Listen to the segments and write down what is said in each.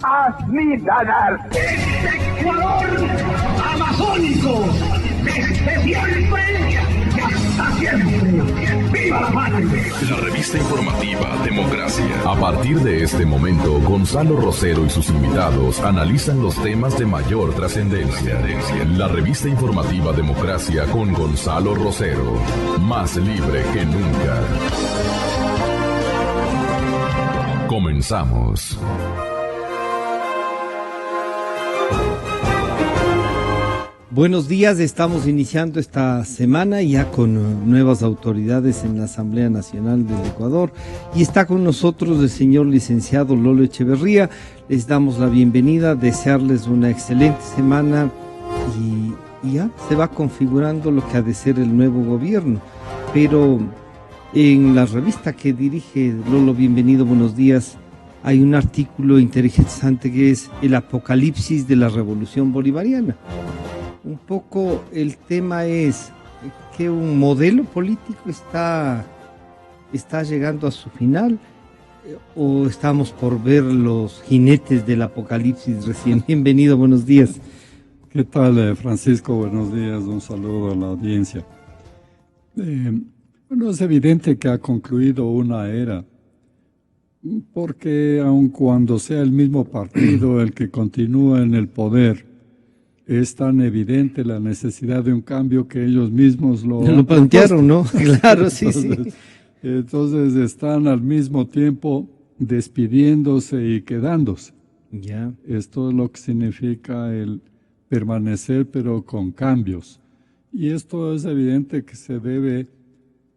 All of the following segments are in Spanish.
hazme ganar. Este Ecuador amazónico, desde siempre y hasta siempre. ¡Viva la patria! La revista informativa Democracia. A partir de este momento, Gonzalo Rosero y sus invitados analizan los temas de mayor trascendencia. La revista informativa Democracia con Gonzalo Rosero. Más libre que nunca. Comenzamos. Buenos días, estamos iniciando esta semana ya con nuevas autoridades en la Asamblea Nacional del Ecuador y está con nosotros el señor licenciado Lolo Echeverría. Les damos la bienvenida, desearles una excelente semana y ya se va configurando lo que ha de ser el nuevo gobierno. Pero en la revista que dirige Lolo, bienvenido, buenos días, hay un artículo interesante que es El Apocalipsis de la Revolución Bolivariana. Un poco el tema es que un modelo político está llegando a su final o estamos por ver los jinetes del apocalipsis recién. Bienvenido, buenos días. ¿Qué tal, Francisco? Buenos días, un saludo a la audiencia. Bueno, es evidente que ha concluido una era, porque aun cuando sea el mismo partido el que continúa en el poder, es tan evidente la necesidad de un cambio que ellos mismos lo plantearon, ¿no? Claro, sí. Entonces están al mismo tiempo despidiéndose y quedándose. Ya. Esto es lo que significa el permanecer, pero con cambios. Y esto es evidente que se debe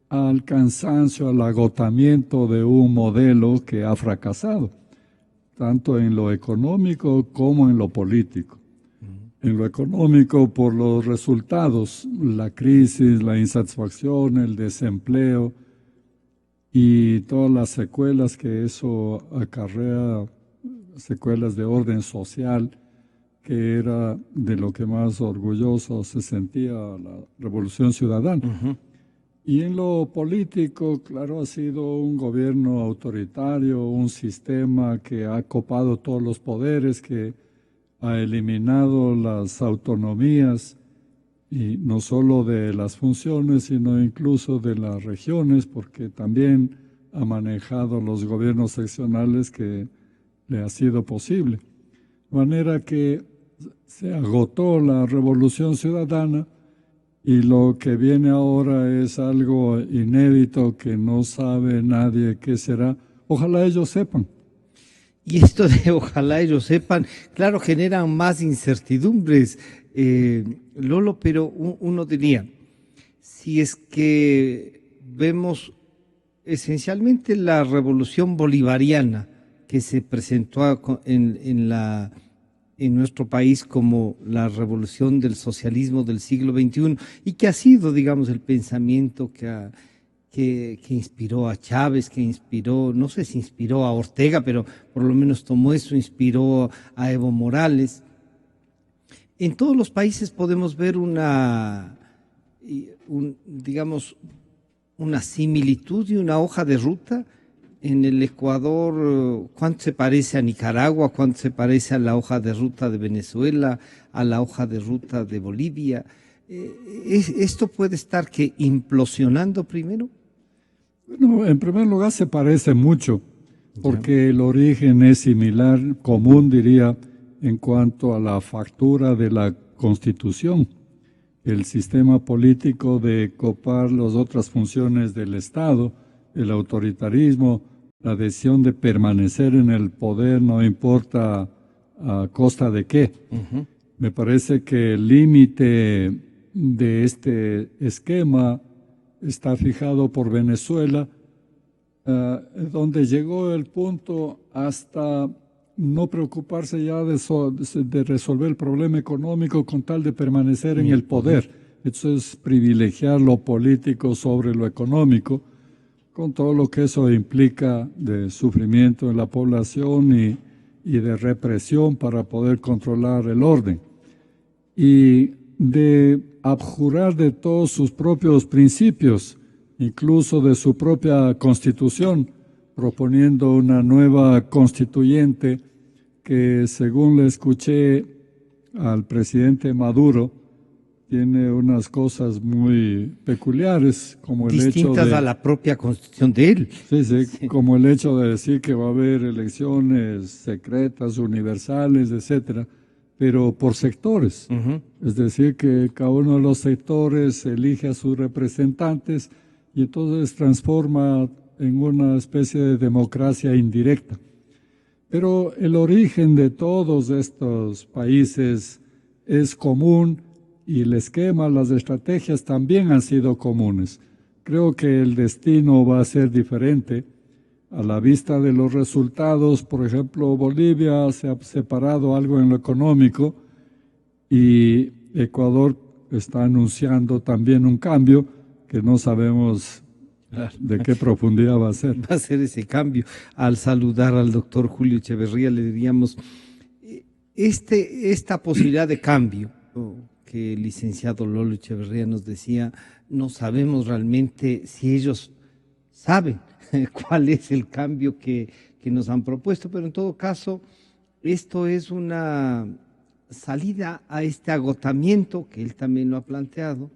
al cansancio, al agotamiento de un modelo que ha fracasado, tanto en lo económico como en lo político. En lo económico, por los resultados, la crisis, la insatisfacción, el desempleo y todas las secuelas que eso acarrea, secuelas de orden social, que era de lo que más orgulloso se sentía la Revolución Ciudadana. Uh-huh. Y en lo político, claro, ha sido un gobierno autoritario, un sistema que ha copado todos los poderes, que ha eliminado las autonomías, y no solo de las funciones, sino incluso de las regiones, porque también ha manejado los gobiernos seccionales que le ha sido posible. De manera que se agotó la Revolución Ciudadana y lo que viene ahora es algo inédito que no sabe nadie qué será. Ojalá ellos sepan. Y esto de ojalá ellos sepan, claro, genera más incertidumbres, Lolo, pero uno diría, si es que vemos esencialmente la revolución bolivariana que se presentó en nuestro país como la revolución del socialismo del siglo XXI y que ha sido, digamos, el pensamiento que inspiró a Chávez, que inspiró, no sé si inspiró a Ortega, pero por lo menos tomó eso, inspiró a Evo Morales. En todos los países podemos ver una similitud y una hoja de ruta. En el Ecuador, ¿cuánto se parece a Nicaragua? ¿Cuánto se parece a la hoja de ruta de Venezuela? ¿A la hoja de ruta de Bolivia? ¿Esto puede estar implosionando primero? Bueno, en primer lugar se parece mucho, porque el origen es similar, común diría, en cuanto a la factura de la Constitución, el sistema político de copar las otras funciones del Estado, el autoritarismo, la decisión de permanecer en el poder no importa a costa de qué. Uh-huh. Me parece que el límite de este esquema está fijado por Venezuela, donde llegó el punto hasta no preocuparse ya de resolver el problema económico con tal de permanecer en el poder. Eso es privilegiar lo político sobre lo económico, con todo lo que eso implica de sufrimiento en la población y de represión para poder controlar el orden. Y de abjurar de todos sus propios principios, incluso de su propia constitución, proponiendo una nueva constituyente que según le escuché al presidente Maduro, tiene unas cosas muy peculiares, como el hecho distintas de... a la propia constitución de él. Sí, como el hecho de decir que va a haber elecciones secretas, universales, etcétera, pero por sectores. Es decir, que cada uno de los sectores elige a sus representantes y entonces transforma en una especie de democracia indirecta. Pero el origen de todos estos países es común y el esquema, las estrategias también han sido comunes. Creo que el destino va a ser diferente. A la vista de los resultados, por ejemplo, Bolivia se ha separado algo en lo económico y Ecuador está anunciando también un cambio que no sabemos de qué profundidad va a ser. Va a ser ese cambio. Al saludar al doctor Julio Echeverría le diríamos, esta posibilidad de cambio que el licenciado Lolo Echeverría nos decía, no sabemos realmente si ellos saben cuál es el cambio que nos han propuesto, pero en todo caso, esto es una salida a este agotamiento que él también lo ha planteado,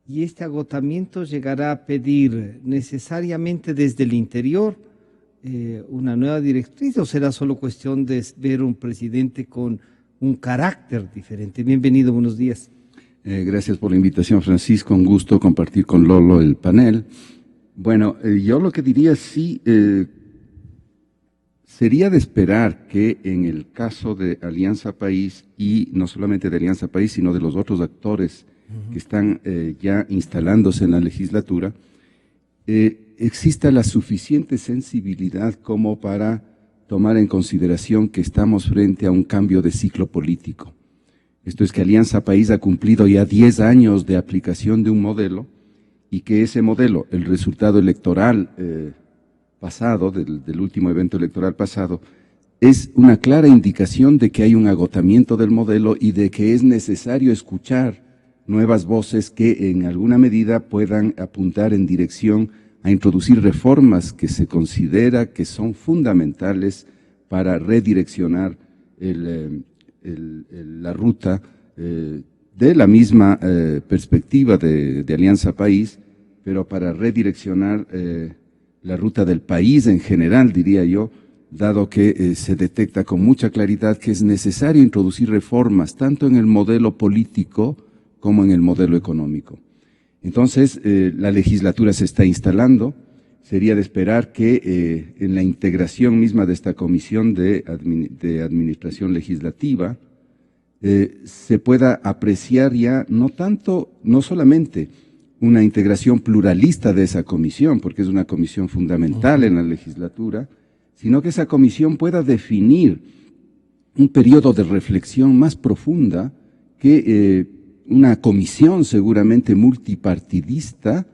y este agotamiento llegará a pedir necesariamente desde el interior una nueva directriz, o será solo cuestión de ver un presidente con un carácter diferente. Bienvenido, buenos días. Gracias por la invitación, Francisco, un gusto compartir con Lolo el panel. Bueno, yo lo que diría sería de esperar que en el caso de Alianza País, y no solamente de Alianza País, sino de los otros actores que están ya instalándose en la legislatura, exista la suficiente sensibilidad como para tomar en consideración que estamos frente a un cambio de ciclo político. Esto es que Alianza País ha cumplido ya 10 años de aplicación de un modelo y que ese modelo, el resultado electoral pasado, del último evento electoral pasado, es una clara indicación de que hay un agotamiento del modelo y de que es necesario escuchar nuevas voces que en alguna medida puedan apuntar en dirección a introducir reformas que se considera que son fundamentales para redireccionar la ruta de la misma perspectiva de Alianza País, pero para redireccionar la ruta del país en general, diría yo, dado que se detecta con mucha claridad que es necesario introducir reformas tanto en el modelo político como en el modelo económico. Entonces, la legislatura se está instalando. Sería de esperar que en la integración misma de esta comisión de administración legislativa se pueda apreciar ya no solamente una integración pluralista de esa comisión, porque es una comisión fundamental en la legislatura, sino que esa comisión pueda definir un periodo de reflexión más profunda que una comisión seguramente multipartidista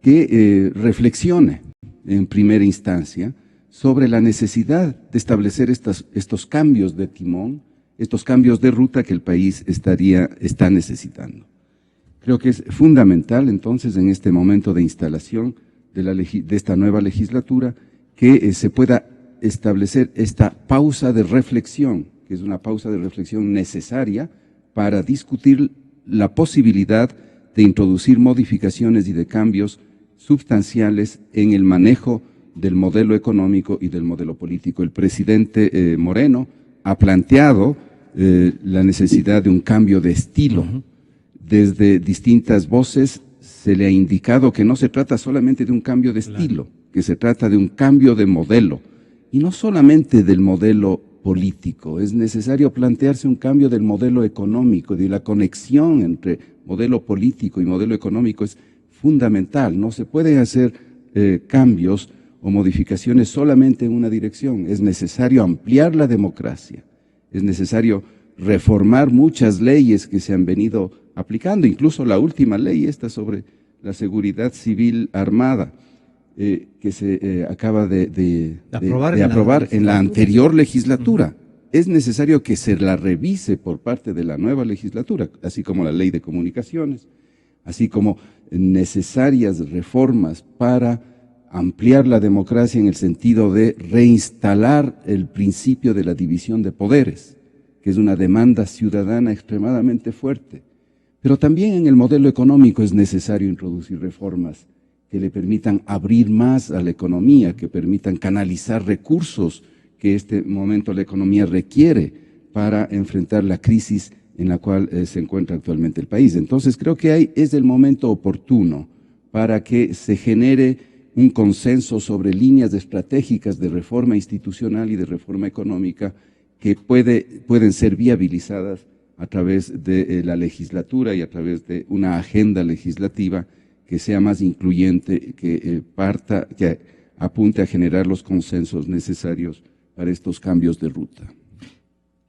que reflexione en primera instancia sobre la necesidad de establecer estos cambios de timón, estos cambios de ruta que el país está necesitando. Creo que es fundamental entonces en este momento de instalación de esta nueva legislatura que se pueda establecer esta pausa de reflexión, que es una pausa de reflexión necesaria para discutir la posibilidad de introducir modificaciones y de cambios sustanciales en el manejo del modelo económico y del modelo político. El presidente Moreno ha planteado la necesidad de un cambio de estilo. Desde distintas voces se le ha indicado que no se trata solamente de un cambio de estilo, que se trata de un cambio de modelo, y no solamente del modelo político. Es necesario plantearse un cambio del modelo económico, de la conexión entre modelo político y modelo económico es fundamental. No se pueden hacer cambios o modificaciones solamente en una dirección. Es necesario ampliar la democracia, es necesario reformar muchas leyes que se han venido aplicando, incluso la última ley esta sobre la seguridad civil armada, que se acaba de aprobar en la anterior legislatura. Es necesario que se la revise por parte de la nueva legislatura, así como la ley de comunicaciones, así como necesarias reformas para ampliar la democracia en el sentido de reinstalar el principio de la división de poderes, que es una demanda ciudadana extremadamente fuerte. Pero también en el modelo económico es necesario introducir reformas que le permitan abrir más a la economía, que permitan canalizar recursos que este momento la economía requiere para enfrentar la crisis en la cual se encuentra actualmente el país. Entonces creo que es el momento oportuno para que se genere un consenso sobre líneas estratégicas de reforma institucional y de reforma económica que pueden ser viabilizadas a través de la legislatura y a través de una agenda legislativa que sea más incluyente, que apunte a generar los consensos necesarios para estos cambios de ruta.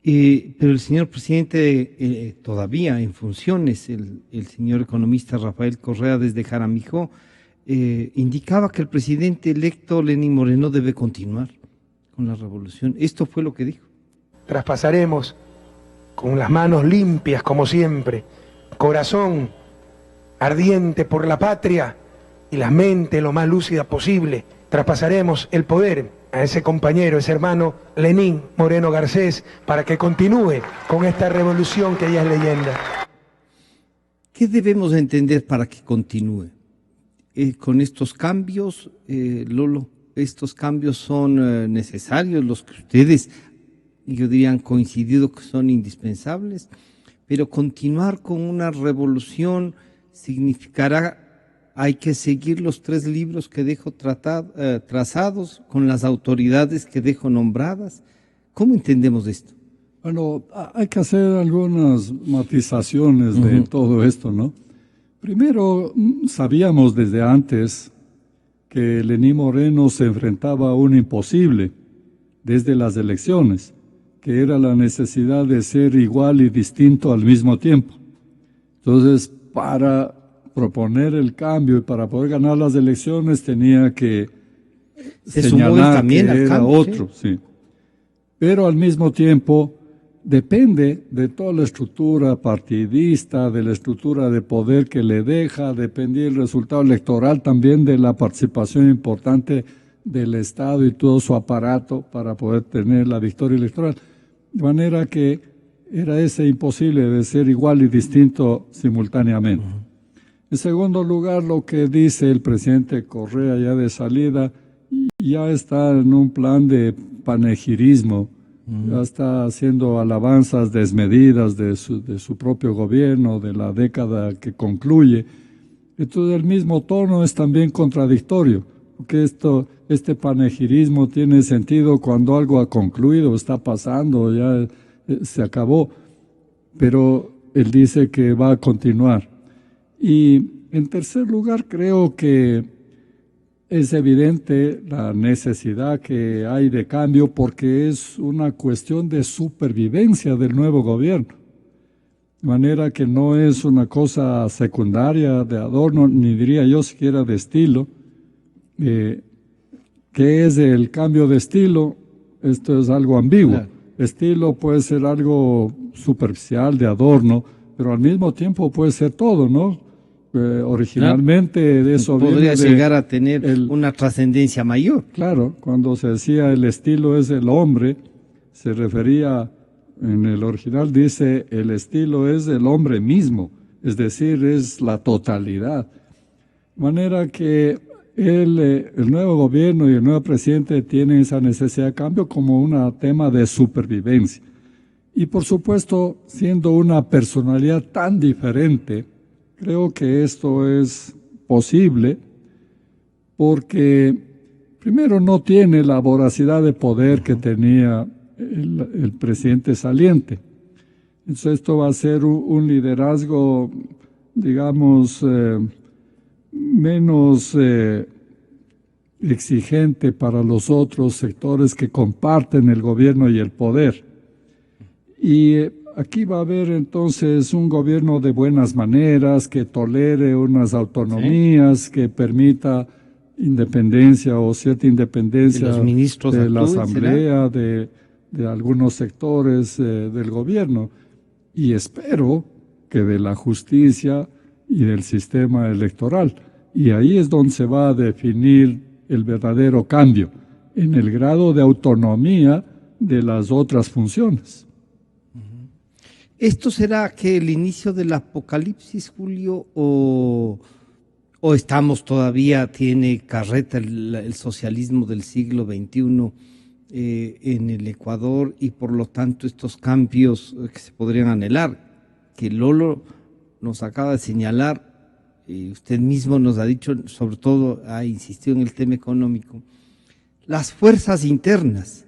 Pero el señor presidente, todavía en funciones, el señor economista Rafael Correa desde Jaramillo, indicaba que el presidente electo Lenín Moreno debe continuar con la revolución. Esto fue lo que dijo. Traspasaremos con las manos limpias como siempre, corazón ardiente por la patria y la mente lo más lúcida posible. Traspasaremos el poder a ese compañero, ese hermano Lenín Moreno Garcés, para que continúe con esta revolución que ya es leyenda. ¿Qué debemos entender para que continúe? Con estos cambios, Lolo, estos cambios son necesarios, los que ustedes, yo diría, han coincidido que son indispensables, pero continuar con una revolución significará, hay que seguir los 3 libros que dejo trazados, con las autoridades que dejo nombradas. ¿Cómo entendemos esto? Bueno, hay que hacer algunas matizaciones de todo esto, ¿no? Primero, sabíamos desde antes que Lenín Moreno se enfrentaba a un imposible desde las elecciones, que era la necesidad de ser igual y distinto al mismo tiempo. Entonces, para proponer el cambio y para poder ganar las elecciones tenía que señalar que era otro, sí. Pero al mismo tiempo depende de toda la estructura partidista, de la estructura de poder que le deja, dependía el resultado electoral también de la participación importante del Estado y todo su aparato para poder tener la victoria electoral. De manera que era ese imposible de ser igual y distinto simultáneamente. En segundo lugar, lo que dice el presidente Correa ya de salida, ya está en un plan de panegirismo, ya está haciendo alabanzas desmedidas de su propio gobierno, de la década que concluye. Entonces el mismo tono es también contradictorio, porque este panegirismo tiene sentido cuando algo ha concluido, está pasando, ya se acabó, pero él dice que va a continuar. Y en tercer lugar, creo que es evidente la necesidad que hay de cambio porque es una cuestión de supervivencia del nuevo gobierno. De manera que no es una cosa secundaria, de adorno, ni diría yo siquiera de estilo. ¿Qué es el cambio de estilo? Esto es algo ambiguo. Claro. Estilo puede ser algo superficial, de adorno, pero al mismo tiempo puede ser todo, ¿no? Originalmente de eso podría llegar a tener una trascendencia mayor. Claro, cuando se decía el estilo es el hombre, se refería, en el original dice el estilo es el hombre mismo, es decir, es la totalidad. De manera que el nuevo gobierno y el nuevo presidente tienen esa necesidad de cambio como un tema de supervivencia. Y por supuesto, siendo una personalidad tan diferente, creo que esto es posible porque, primero, no tiene la voracidad de poder que tenía el presidente saliente. Entonces, esto va a ser un liderazgo, digamos, menos exigente para los otros sectores que comparten el gobierno y el poder. Y aquí va a haber entonces un gobierno de buenas maneras, que tolere unas autonomías, que permita independencia o cierta independencia de la Asamblea, de algunos sectores del gobierno. Y espero que de la justicia y del sistema electoral. Y ahí es donde se va a definir el verdadero cambio, en el grado de autonomía de las otras funciones. ¿Esto será que el inicio del apocalipsis, Julio, o estamos todavía, tiene carreta el socialismo del siglo XXI en el Ecuador y por lo tanto estos cambios que se podrían anhelar, que Lolo nos acaba de señalar, usted mismo nos ha dicho, sobre todo ha insistido en el tema económico, las fuerzas internas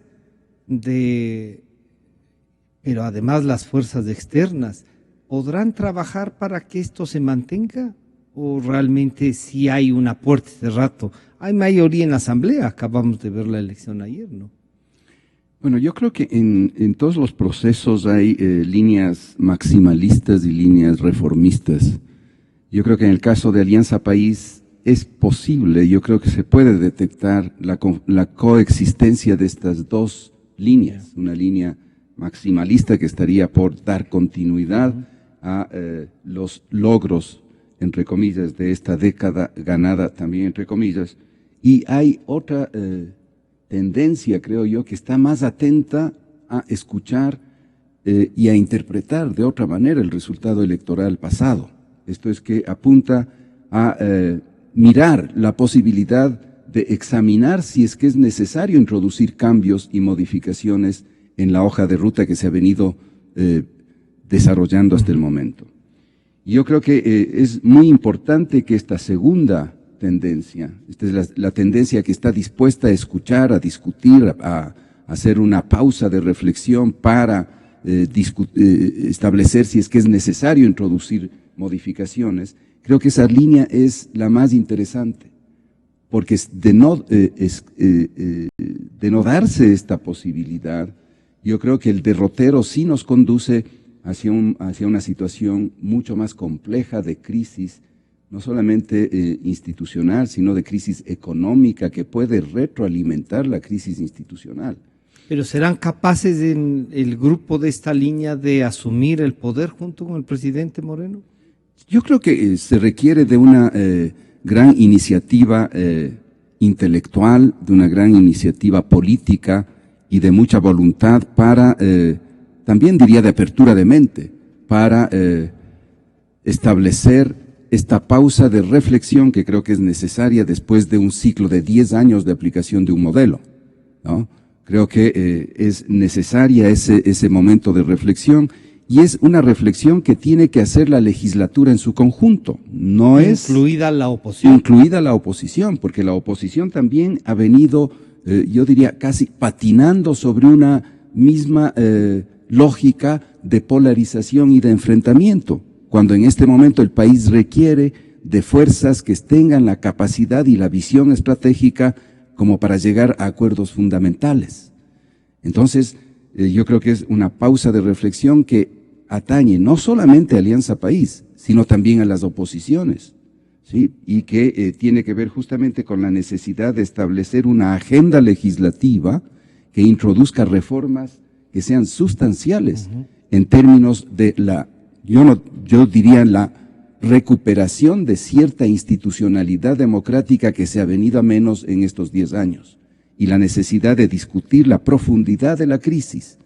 pero además las fuerzas externas, ¿podrán trabajar para que esto se mantenga? ¿O realmente si hay una puerta este rato? Hay mayoría en la Asamblea, acabamos de ver la elección ayer, ¿no? Bueno, yo creo que en todos los procesos hay líneas maximalistas y líneas reformistas. Yo creo que en el caso de Alianza País es posible, yo creo que se puede detectar la coexistencia de estas dos líneas, una línea maximalista que estaría por dar continuidad a los logros, entre comillas, de esta década ganada también entre comillas, y hay otra tendencia, creo yo, que está más atenta a escuchar y a interpretar de otra manera el resultado electoral pasado. Esto es que apunta a mirar la posibilidad de examinar si es que es necesario introducir cambios y modificaciones en la hoja de ruta que se ha venido desarrollando hasta el momento. Yo creo que es muy importante que esta segunda tendencia, esta es la tendencia que está dispuesta a escuchar, a discutir, a hacer una pausa de reflexión para establecer si es que es necesario introducir modificaciones, creo que esa línea es la más interesante, porque de no darse esta posibilidad, yo creo que el derrotero sí nos conduce hacia una situación mucho más compleja de crisis, no solamente institucional, sino de crisis económica que puede retroalimentar la crisis institucional. ¿Pero serán capaces en el grupo de esta línea de asumir el poder junto con el presidente Moreno? Yo creo que se requiere de una gran iniciativa intelectual, de una gran iniciativa política y de mucha voluntad para, también diría de apertura de mente, para establecer esta pausa de reflexión que creo que es necesaria después de un ciclo de 10 años de aplicación de un modelo, ¿no? Creo que es necesaria ese momento de reflexión, y es una reflexión que tiene que hacer la legislatura en su conjunto, no es incluida la oposición. Incluida la oposición, porque la oposición también ha venido, yo diría, casi patinando sobre una misma lógica de polarización y de enfrentamiento, cuando en este momento el país requiere de fuerzas que tengan la capacidad y la visión estratégica como para llegar a acuerdos fundamentales. Entonces, yo creo que es una pausa de reflexión que atañe no solamente a Alianza País, sino también a las oposiciones, ¿sí? Y que tiene que ver justamente con la necesidad de establecer una agenda legislativa que introduzca reformas que sean sustanciales en términos de yo diría la recuperación de cierta institucionalidad democrática que se ha venido a menos en estos 10 años, y la necesidad de discutir la profundidad de la crisis,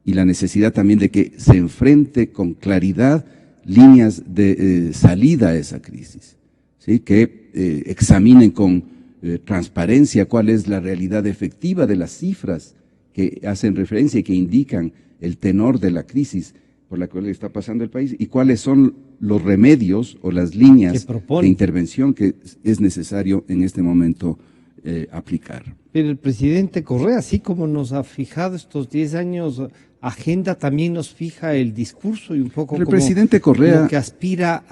y la necesidad también de que se enfrente con claridad líneas de salida a esa crisis, ¿sí? Que examinen con transparencia cuál es la realidad efectiva de las cifras que hacen referencia y que indican el tenor de la crisis por la cual está pasando el país, y cuáles son los remedios o las líneas de intervención que es necesario en este momento aplicar. Pero el presidente Correa, así como nos ha fijado estos 10 años agenda, también nos fija el discurso y un poco el presidente Correa, como que aspira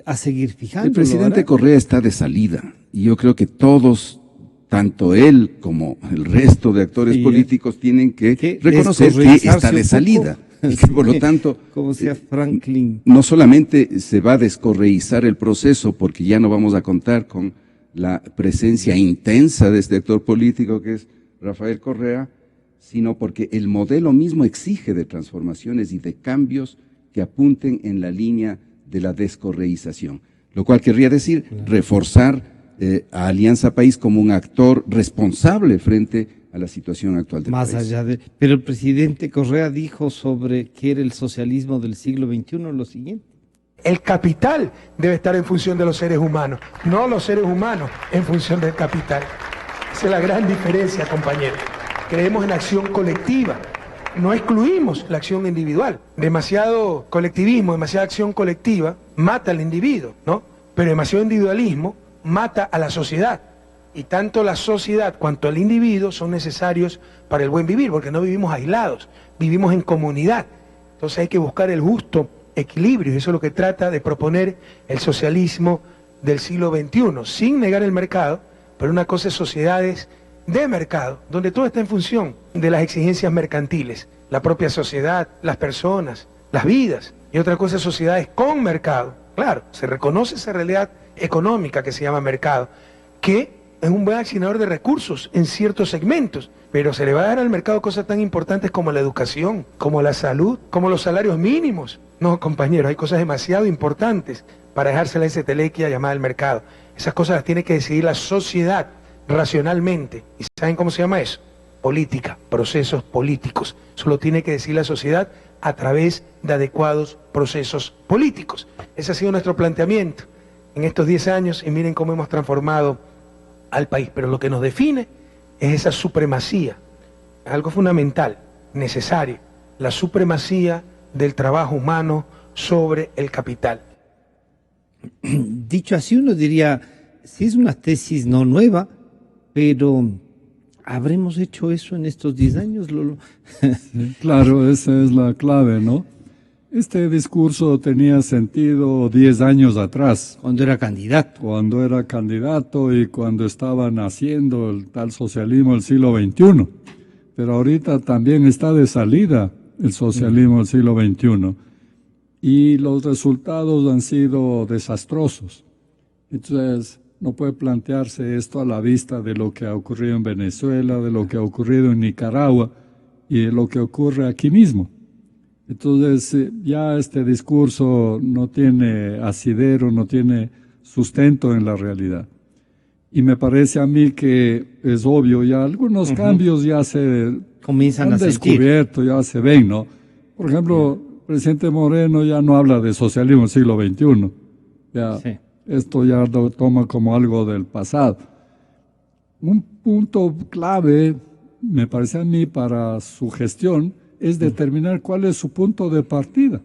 a seguir fijando. El presidente Correa está de salida, y yo creo que todos, tanto él como el resto de actores políticos, tienen que reconocer que está de salida. Y que por lo tanto, como sea Franklin, no solamente se va a descorreizar el proceso, porque ya no vamos a contar con la presencia intensa de este actor político que es Rafael Correa, sino porque el modelo mismo exige de transformaciones y de cambios que apunten en la línea de la descorreización, lo cual querría decir reforzar a Alianza País como un actor responsable frente a la situación actual del Más país. allá de... Pero el presidente Correa dijo sobre que era el socialismo del siglo XXI lo siguiente. El capital debe estar en función de los seres humanos, no los seres humanos en función del capital. Esa es la gran diferencia, compañeros. Creemos en acción colectiva, no excluimos la acción individual. Demasiado colectivismo, demasiada acción colectiva mata al individuo, ¿no? Pero demasiado individualismo mata a la sociedad. Y tanto la sociedad cuanto el individuo son necesarios para el buen vivir, porque no vivimos aislados, vivimos en comunidad. Entonces hay que buscar el justo equilibrio, y eso es lo que trata de proponer el socialismo del siglo XXI, sin negar el mercado, pero una cosa es sociedades de mercado, donde todo está en función de las exigencias mercantiles, la propia sociedad, las personas, las vidas, y otra cosa es sociedades con mercado. Claro, se reconoce esa realidad económica que se llama mercado, que es un buen asignador de recursos en ciertos segmentos, pero se le va a dar al mercado cosas tan importantes como la educación, como la salud, como los salarios mínimos. No, compañeros, hay cosas demasiado importantes para dejársela a esa telequia llamada el mercado. Esas cosas las tiene que decidir la sociedad racionalmente. ¿Y saben cómo se llama eso? Política, procesos políticos. Eso lo tiene que decir la sociedad a través de adecuados procesos políticos. Ese ha sido nuestro planteamiento en estos 10 años y miren cómo hemos transformado al país. Pero lo que nos define es esa supremacía, algo fundamental, necesario, la supremacía del trabajo humano sobre el capital. Dicho así, uno diría, sí es una tesis no nueva, pero ¿habremos hecho eso en estos 10 años, Lolo? Sí, claro, esa es la clave, ¿no? Este discurso tenía sentido 10 años atrás. Cuando era candidato. Cuando era candidato y cuando estaba naciendo el tal socialismo del siglo XXI. Pero ahorita también está de salida el socialismo del siglo XXI. Y los resultados han sido desastrosos. Entonces, no puede plantearse esto a la vista de lo que ha ocurrido en Venezuela, de lo que ha ocurrido en Nicaragua y de lo que ocurre aquí mismo. Entonces, ya este discurso no tiene asidero, no tiene sustento en la realidad. Y me parece a mí que es obvio, ya algunos cambios ya se comienzan han a descubierto, ya se ven, ¿no? Por ejemplo, el presidente Moreno ya no habla de socialismo del siglo XXI. Ya, sí. Esto ya lo toma como algo del pasado. Un punto clave, me parece a mí, para su gestión, es determinar cuál es su punto de partida.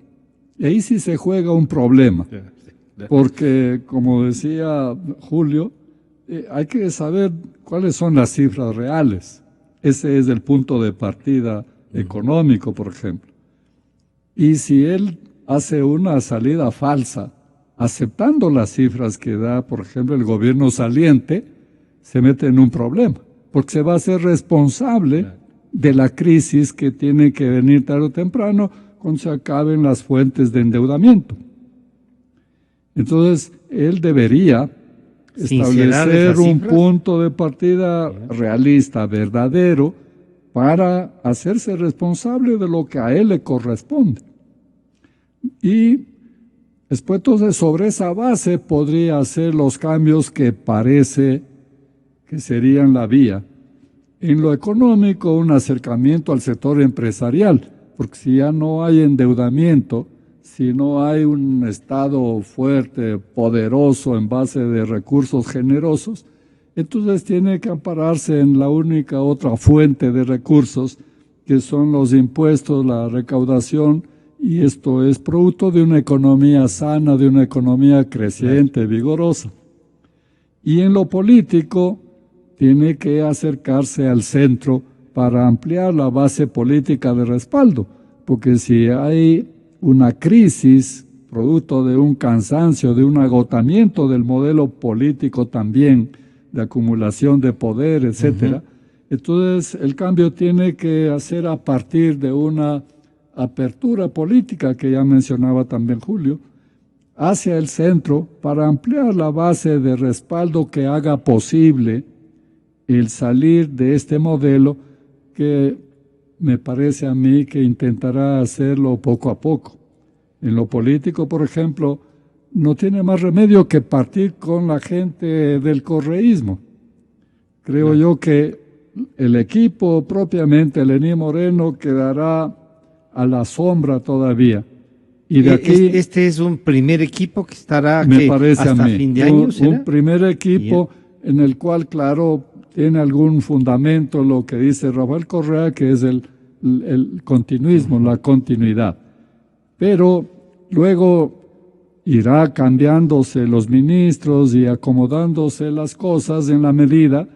Y ahí sí se juega un problema. Porque, como decía Julio, hay que saber cuáles son las cifras reales. Ese es el punto de partida económico, por ejemplo. Y si él hace una salida falsa, aceptando las cifras que da, por ejemplo, el gobierno saliente, se mete en un problema, porque se va a hacer responsable de la crisis que tiene que venir tarde o temprano cuando se acaben las fuentes de endeudamiento. Entonces, él debería establecer un punto de partida realista, verdadero, para hacerse responsable de lo que a él le corresponde. Y después, entonces, sobre esa base podría hacer los cambios que parece que serían la vía. En lo económico, un acercamiento al sector empresarial, porque si ya no hay endeudamiento, si no hay un Estado fuerte, poderoso, en base de recursos generosos, entonces tiene que ampararse en la única otra fuente de recursos, que son los impuestos, la recaudación, y esto es producto de una economía sana, de una economía creciente, vigorosa. Y en lo político, tiene que acercarse al centro para ampliar la base política de respaldo, porque si hay una crisis producto de un cansancio, de un agotamiento del modelo político también, de acumulación de poder, etcétera, entonces el cambio tiene que hacer a partir de una apertura política que ya mencionaba también Julio, hacia el centro para ampliar la base de respaldo que haga posible el salir de este modelo que me parece a mí que intentará hacerlo poco a poco. En lo político, por ejemplo, no tiene más remedio que partir con la gente del correísmo. Creo yo que el equipo propiamente, Lenín Moreno, quedará a la sombra todavía. Y de aquí, este es un primer equipo que estará me parece hasta a mí, fin de año, ¿será? un primer equipo en el cual, claro, tiene algún fundamento lo que dice Rafael Correa, que es el continuismo, la continuidad. Pero luego irá cambiándose los ministros y acomodándose las cosas en la medida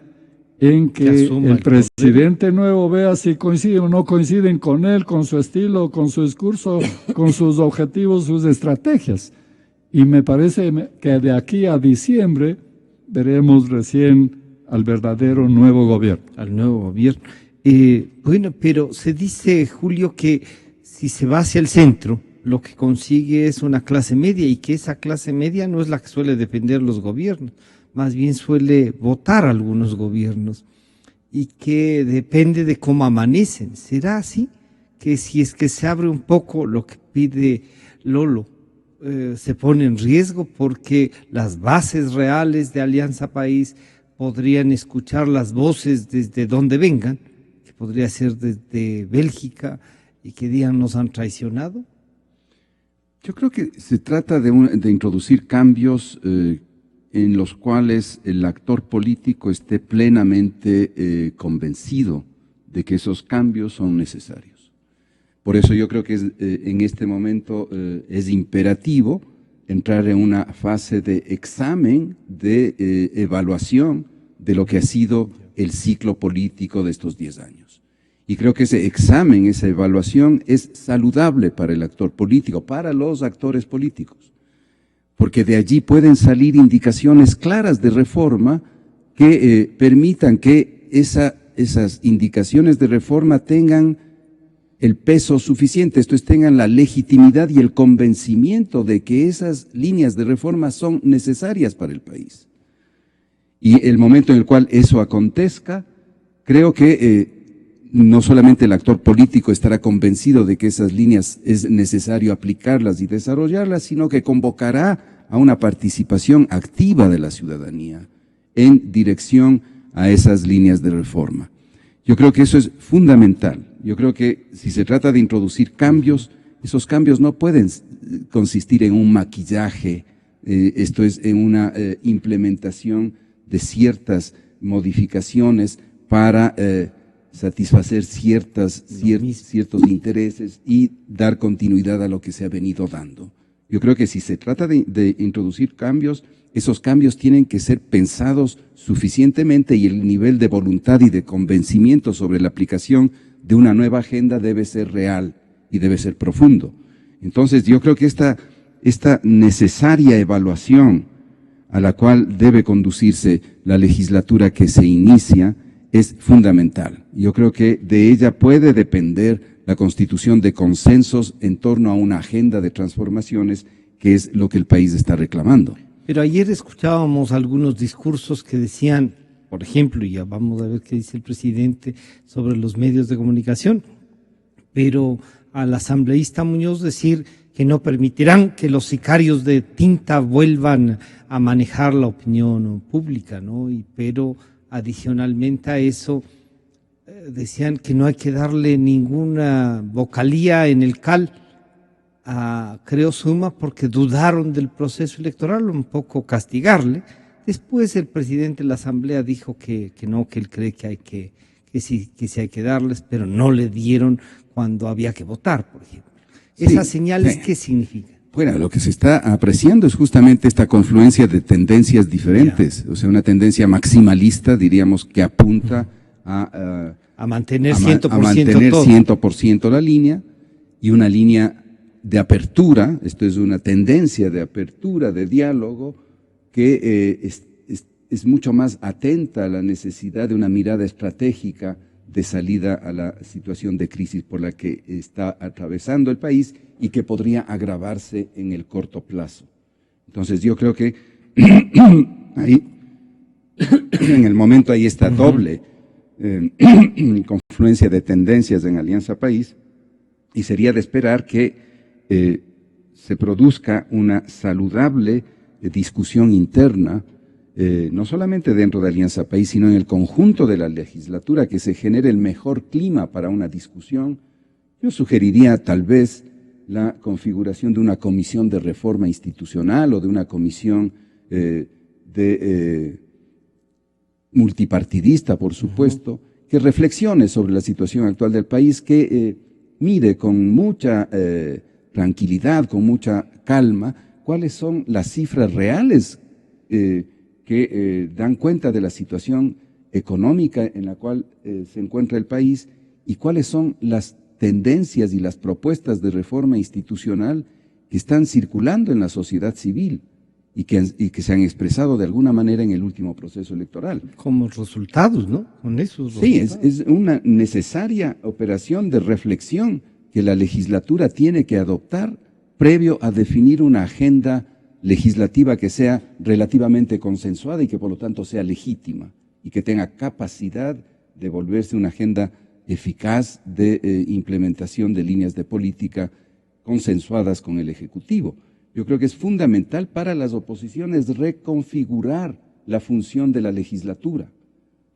en que el presidente nuevo vea si coinciden o no coinciden con él, con su estilo, con su discurso, con sus objetivos, sus estrategias. Y me parece que de aquí a diciembre veremos recién al verdadero nuevo gobierno. Al nuevo gobierno. Bueno, pero se dice, Julio, que si se va hacia el centro, lo que consigue es una clase media, y que esa clase media no es la que suele defender los gobiernos, más bien suele votar algunos gobiernos, y que depende de cómo amanecen. ¿Será así? Que si es que se abre un poco lo que pide Lolo, se pone en riesgo, porque las bases reales de Alianza País podrían escuchar las voces desde donde vengan, que podría ser desde Bélgica, y que digan nos han traicionado. Yo creo que se trata de introducir cambios en los cuales el actor político esté plenamente convencido de que esos cambios son necesarios. Por eso yo creo que en este momento es imperativo entrar en una fase de examen, de evaluación de lo que ha sido el ciclo político de estos 10 años. Y creo que ese examen, esa evaluación es saludable para el actor político, para los actores políticos, porque de allí pueden salir indicaciones claras de reforma que permitan que esas indicaciones de reforma tengan el peso suficiente, esto es, tengan la legitimidad y el convencimiento de que esas líneas de reforma son necesarias para el país. Y el momento en el cual eso acontezca, creo que no solamente el actor político estará convencido de que esas líneas es necesario aplicarlas y desarrollarlas, sino que convocará a una participación activa de la ciudadanía en dirección a esas líneas de reforma. Yo creo que eso es fundamental. Yo creo que si se trata de introducir cambios, esos cambios no pueden consistir en un maquillaje, esto es, en una implementación de ciertas modificaciones para satisfacer ciertos intereses y dar continuidad a lo que se ha venido dando. Yo creo que si se trata de introducir cambios, esos cambios tienen que ser pensados suficientemente y el nivel de voluntad y de convencimiento sobre la aplicación de una nueva agenda debe ser real y debe ser profundo. Entonces yo creo que esta necesaria evaluación a la cual debe conducirse la legislatura que se inicia es fundamental. Yo creo que de ella puede depender la constitución de consensos en torno a una agenda de transformaciones que es lo que el país está reclamando. Pero ayer escuchábamos algunos discursos que decían, por ejemplo, y ya vamos a ver qué dice el presidente sobre los medios de comunicación, pero al asambleísta Muñoz decir que no permitirán que los sicarios de tinta vuelvan a manejar la opinión pública, ¿no? Pero adicionalmente a eso, decían que no hay que darle ninguna vocalía en el CAL a Creo Suma porque dudaron del proceso electoral, un poco castigarle. Después el presidente de la Asamblea dijo que no, que él cree que sí hay que darles, pero no le dieron cuando había que votar, por ejemplo. ¿Esas señales qué significan? Bueno, lo que se está apreciando es justamente esta confluencia de tendencias diferentes, o sea, una tendencia maximalista, diríamos, que apunta a mantener 100% la línea, y una línea de apertura, esto es una tendencia de apertura, de diálogo, que es mucho más atenta a la necesidad de una mirada estratégica de salida a la situación de crisis por la que está atravesando el país y que podría agravarse en el corto plazo. Entonces yo creo que ahí, en el momento hay esta doble confluencia de tendencias en Alianza País, y sería de esperar que se produzca una saludable discusión interna, no solamente dentro de Alianza País, sino en el conjunto de la legislatura, que se genere el mejor clima para una discusión. Yo sugeriría tal vez la configuración de una comisión de reforma institucional o de una comisión multipartidista, por supuesto, que reflexione sobre la situación actual del país, que mire con mucha tranquilidad, con mucha calma, cuáles son las cifras reales que dan cuenta de la situación económica en la cual se encuentra el país y cuáles son las tendencias y las propuestas de reforma institucional que están circulando en la sociedad civil y que se han expresado de alguna manera en el último proceso electoral. Como resultados, ¿no? Con esos Sí, resultados. es una necesaria operación de reflexión que la legislatura tiene que adoptar previo a definir una agenda legislativa que sea relativamente consensuada y que por lo tanto sea legítima y que tenga capacidad de volverse una agenda eficaz de implementación de líneas de política consensuadas con el Ejecutivo. Yo creo que es fundamental para las oposiciones reconfigurar la función de la legislatura.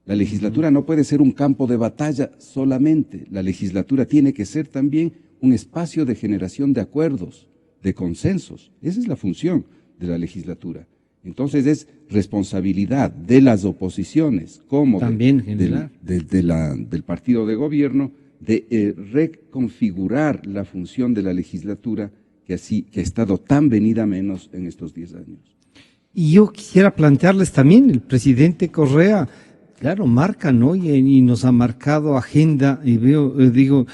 La legislatura no puede ser un campo de batalla solamente. La legislatura tiene que ser también un espacio de generación de acuerdos, de consensos. Esa es la función de la legislatura. Entonces es responsabilidad de las oposiciones como también del partido de gobierno de reconfigurar la función de la legislatura que ha estado tan venida menos en estos 10 años. Y yo quisiera plantearles también, el presidente Correa, claro, marca, ¿no? Y nos ha marcado agenda, y digo,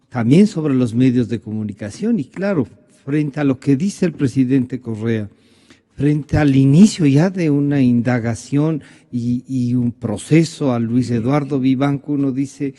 también sobre los medios de comunicación, y claro, frente a lo que dice el presidente Correa, frente al inicio ya de una indagación y un proceso a Luis Eduardo Vivanco, uno dice,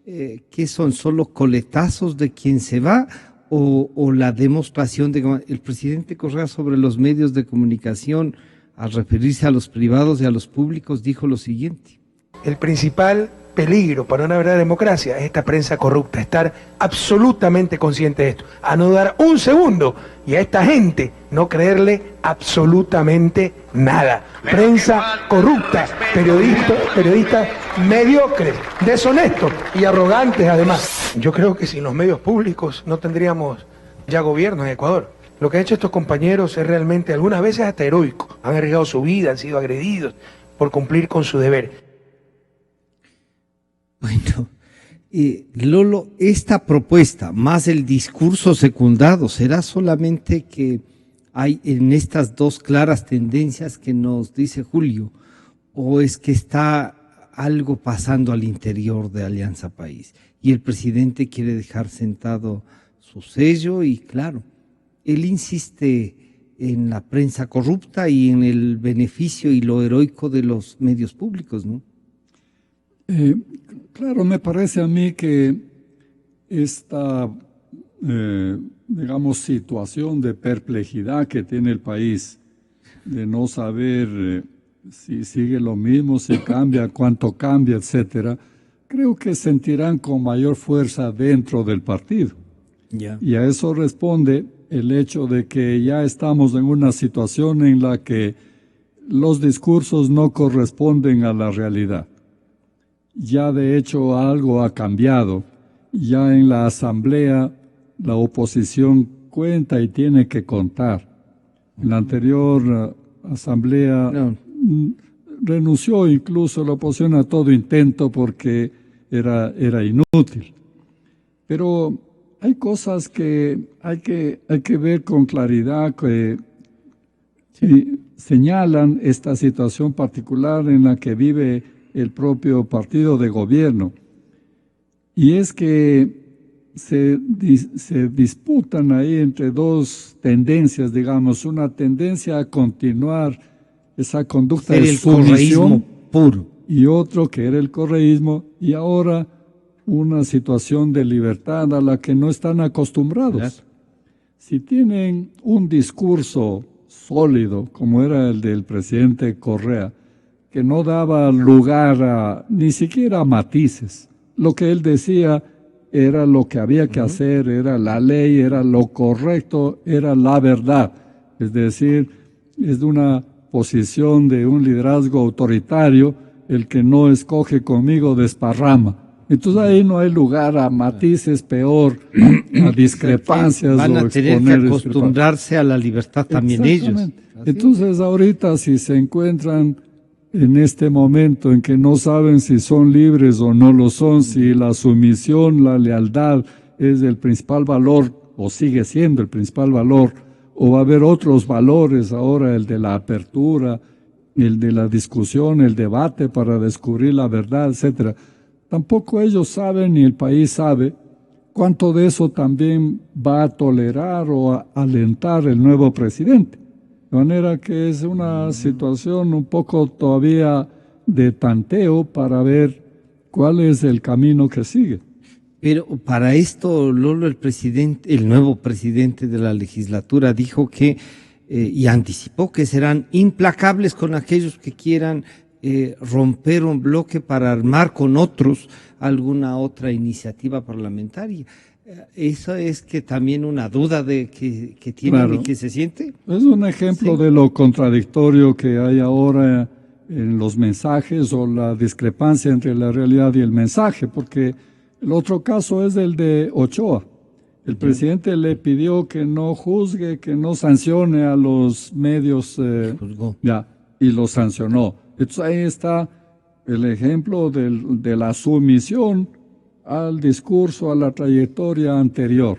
¿qué son? ¿Solo coletazos de quien se va? O la demostración de el presidente Correa sobre los medios de comunicación, al referirse a los privados y a los públicos, dijo lo siguiente. El principal peligro para una verdadera democracia es esta prensa corrupta, estar absolutamente consciente de esto, a no dar un segundo y a esta gente no creerle absolutamente nada. Prensa corrupta, periodistas mediocres, deshonestos y arrogantes además. Yo creo que sin los medios públicos no tendríamos ya gobierno en Ecuador. Lo que han hecho estos compañeros es realmente algunas veces hasta heroico. Han arriesgado su vida, han sido agredidos por cumplir con su deber. Bueno, Lolo, esta propuesta, más el discurso secundado, ¿será solamente que hay en estas dos claras tendencias que nos dice Julio, o es que está algo pasando al interior de Alianza País y el presidente quiere dejar sentado su sello? Y claro, él insiste en la prensa corrupta y en el beneficio y lo heroico de los medios públicos, ¿no? Claro, me parece a mí que esta, digamos, situación de perplejidad que tiene el país, de no saber si sigue lo mismo, si cambia, cuánto cambia, etcétera, creo que sentirán con mayor fuerza dentro del partido. Yeah. Y a eso responde el hecho de que ya estamos en una situación en la que los discursos no corresponden a la realidad. Ya de hecho algo ha cambiado. Ya en la asamblea la oposición cuenta y tiene que contar. En la anterior asamblea renunció incluso la oposición a todo intento porque era inútil. Pero hay cosas que hay que ver con claridad que señalan esta situación particular en la que vive el propio partido de gobierno. Y es que se disputan ahí entre dos tendencias, digamos, una tendencia a continuar esa conducta de sumisión puro y otro que era el correísmo, y ahora una situación de libertad a la que no están acostumbrados. Claro. Si tienen un discurso sólido, como era el del presidente Correa, que no daba lugar ni siquiera a matices, lo que él decía era lo que había que hacer, era la ley, era lo correcto, era la verdad. Es decir, es de una posición de un liderazgo autoritario, el que no escoge conmigo desparrama. Entonces ahí no hay lugar a matices, peor, a discrepancias. Van a tener que acostumbrarse a la libertad también ellos. Entonces ahorita si se encuentran en este momento en que no saben si son libres o no lo son, si la sumisión, la lealtad es el principal valor o sigue siendo el principal valor, o va a haber otros valores ahora, el de la apertura, el de la discusión, el debate para descubrir la verdad, etcétera. Tampoco ellos saben ni el país sabe cuánto de eso también va a tolerar o a alentar el nuevo presidente. De manera que es una situación un poco todavía de tanteo para ver cuál es el camino que sigue. Pero para esto, Lolo, el nuevo presidente de la legislatura dijo que, y anticipó que serán implacables con aquellos que quieran romper un bloque para armar con otros alguna otra iniciativa parlamentaria. ¿Eso es que también una duda de que tienen Claro. y que se siente? Es un ejemplo de lo contradictorio que hay ahora en los mensajes o la discrepancia entre la realidad y el mensaje, porque el otro caso es el de Ochoa. El presidente le pidió que no juzgue, que no sancione a los medios, Juzgó. y lo sancionó. Entonces ahí está el ejemplo de la sumisión al discurso, a la trayectoria anterior.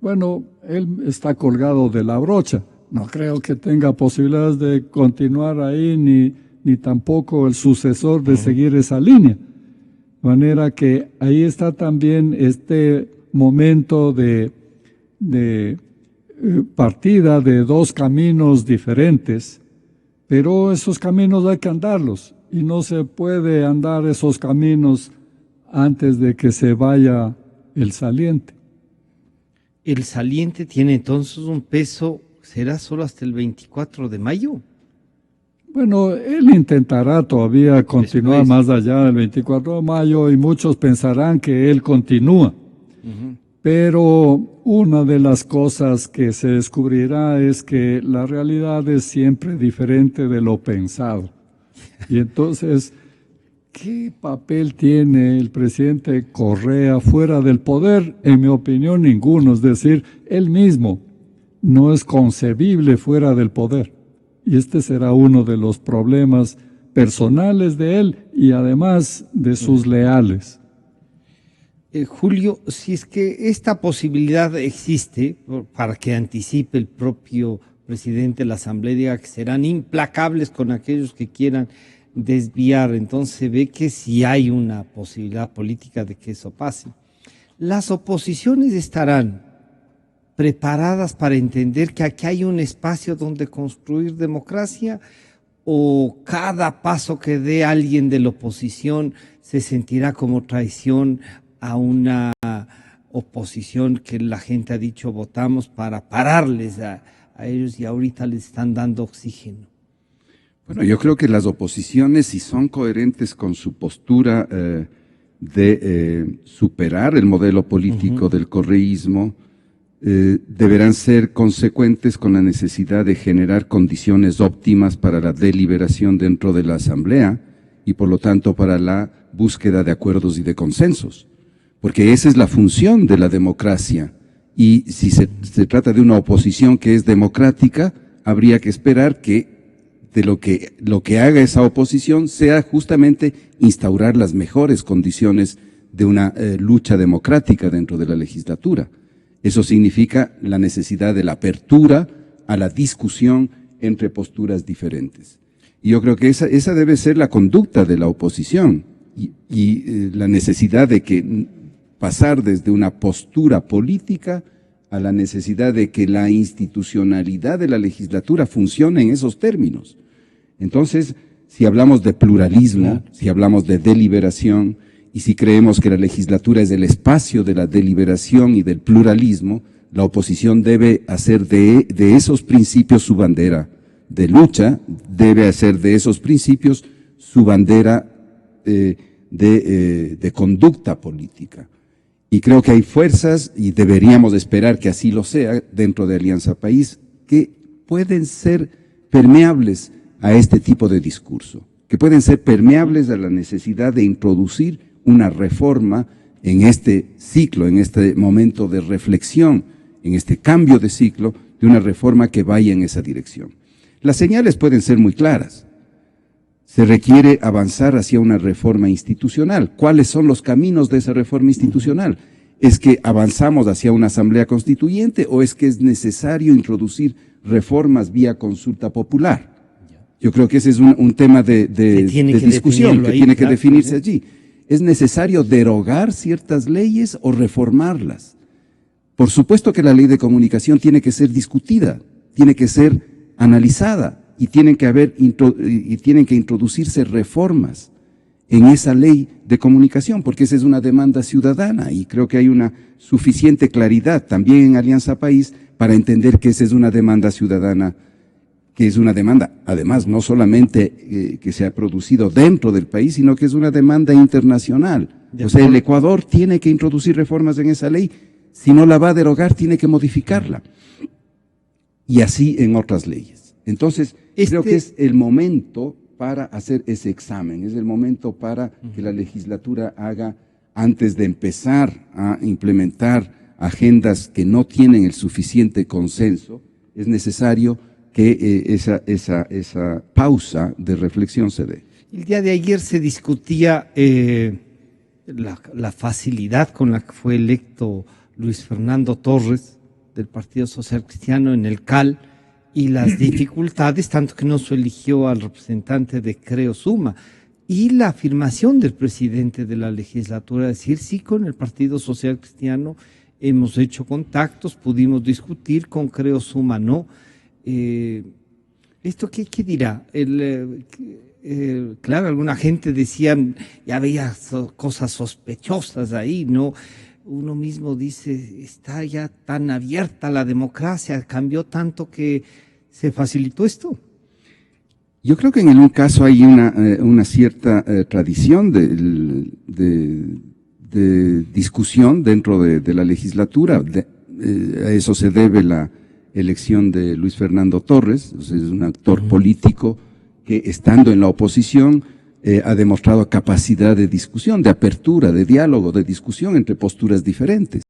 Bueno, él está colgado de la brocha. No creo que tenga posibilidades de continuar ahí, ni tampoco el sucesor de seguir esa línea. De manera que ahí está también este momento de partida de dos caminos diferentes, pero esos caminos hay que andarlos y no se puede andar esos caminos antes de que se vaya el saliente. El saliente tiene entonces un peso, ¿será solo hasta el 24 de mayo? Bueno, él intentará todavía continuar más allá del 24 de mayo y muchos pensarán que él continúa. Pero una de las cosas que se descubrirá es que la realidad es siempre diferente de lo pensado. Y entonces, ¿qué papel tiene el presidente Correa fuera del poder? En mi opinión, ninguno. Es decir, él mismo no es concebible fuera del poder. Y este será uno de los problemas personales de él y además de sus leales. Julio, si es que esta posibilidad existe, para que anticipe el propio presidente de la Asamblea, diga que serán implacables con aquellos que quieran desviar, entonces se ve que sí hay una posibilidad política de que eso pase. Las oposiciones estarán preparadas para entender que aquí hay un espacio donde construir democracia, o cada paso que dé alguien de la oposición se sentirá como traición a una oposición que la gente ha dicho votamos para pararles a ellos y ahorita les están dando oxígeno. Bueno, yo creo que las oposiciones, si son coherentes con su postura de superar el modelo político del correísmo, deberán ser consecuentes con la necesidad de generar condiciones óptimas para la deliberación dentro de la Asamblea y por lo tanto para la búsqueda de acuerdos y de consensos. Porque esa es la función de la democracia, y si se trata de una oposición que es democrática, habría que esperar que lo que haga esa oposición sea justamente instaurar las mejores condiciones de una lucha democrática dentro de la legislatura. Eso significa la necesidad de la apertura a la discusión entre posturas diferentes. Y yo creo que esa debe ser la conducta de la oposición y la necesidad de que pasar desde una postura política a la necesidad de que la institucionalidad de la legislatura funcione en esos términos. Entonces, si hablamos de pluralismo, si hablamos de deliberación, y si creemos que la legislatura es el espacio de la deliberación y del pluralismo, la oposición debe hacer de esos principios su bandera de lucha, debe hacer de esos principios su bandera de conducta política. Y creo que hay fuerzas, y deberíamos esperar que así lo sea, dentro de Alianza País, que pueden ser permeables a este tipo de discurso, que pueden ser permeables a la necesidad de introducir una reforma en este ciclo, en este momento de reflexión, en este cambio de ciclo, de una reforma que vaya en esa dirección. Las señales pueden ser muy claras. Se requiere avanzar hacia una reforma institucional. ¿Cuáles son los caminos de esa reforma institucional? ¿Es que avanzamos hacia una asamblea constituyente o es que es necesario introducir reformas vía consulta popular? Yo creo que ese es un tema de discusión que tiene que definirse allí. ¿Es necesario derogar ciertas leyes o reformarlas? Por supuesto que la ley de comunicación tiene que ser discutida, tiene que ser analizada y tienen que introducirse reformas en esa ley de comunicación, porque esa es una demanda ciudadana y creo que hay una suficiente claridad también en Alianza País para entender que esa es una demanda ciudadana, que es una demanda, además, no solamente que se ha producido dentro del país, sino que es una demanda internacional. O sea, el Ecuador tiene que introducir reformas en esa ley, si no la va a derogar, tiene que modificarla. Y así en otras leyes. Entonces, creo que es el momento para hacer ese examen, es el momento para que la legislatura haga, antes de empezar a implementar agendas que no tienen el suficiente consenso, es necesario que esa pausa de reflexión se dé. El día de ayer se discutía la facilidad con la que fue electo Luis Fernando Torres del Partido Social Cristiano en el CAL y las dificultades, tanto que no se eligió al representante de Creo Suma, y la afirmación del presidente de la legislatura, decir sí, con el Partido Social Cristiano hemos hecho contactos, pudimos discutir, con Creo Suma no. ¿Esto qué dirá? Claro, alguna gente decía, ya había cosas sospechosas ahí, ¿no? Uno mismo dice, está ya tan abierta la democracia, cambió tanto que se facilitó esto. Yo creo que en un caso hay una cierta tradición de discusión dentro de la legislatura. A eso se debe la elección de Luis Fernando Torres, es un actor político que, estando en la oposición, ha demostrado capacidad de discusión, de apertura, de diálogo, de discusión entre posturas diferentes.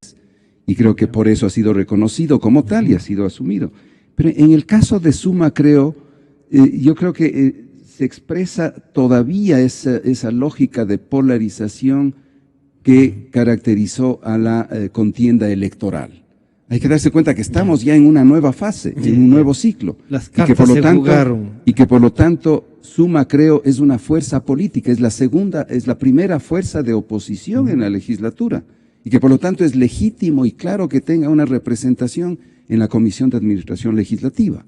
Y creo que por eso ha sido reconocido como tal y ha sido asumido. Pero en el caso de Suma, yo creo que se expresa todavía esa lógica de polarización que caracterizó a la contienda electoral. Hay que darse cuenta que estamos ya en una nueva fase, en un nuevo ciclo. Las cartas se jugaron. Y que por lo tanto Suma, es una fuerza política, es la primera fuerza de oposición en la legislatura. Y que por lo tanto es legítimo y claro que tenga una representación en la Comisión de Administración Legislativa.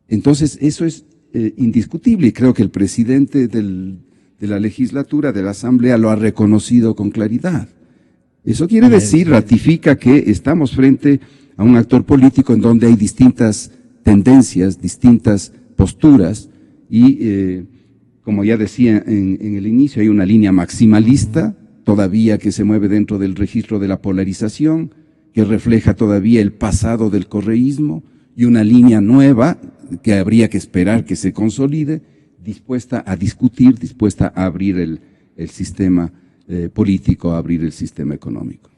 Entonces eso es indiscutible y creo que el presidente de la legislatura, de la Asamblea, lo ha reconocido con claridad. Eso quiere decir, ratifica que estamos frente a un actor político en donde hay distintas tendencias, distintas posturas y, como ya decía en el inicio, hay una línea maximalista todavía que se mueve dentro del registro de la polarización, que refleja todavía el pasado del correísmo, y una línea nueva que habría que esperar que se consolide, dispuesta a discutir, dispuesta a abrir el sistema político, a abrir el sistema económico.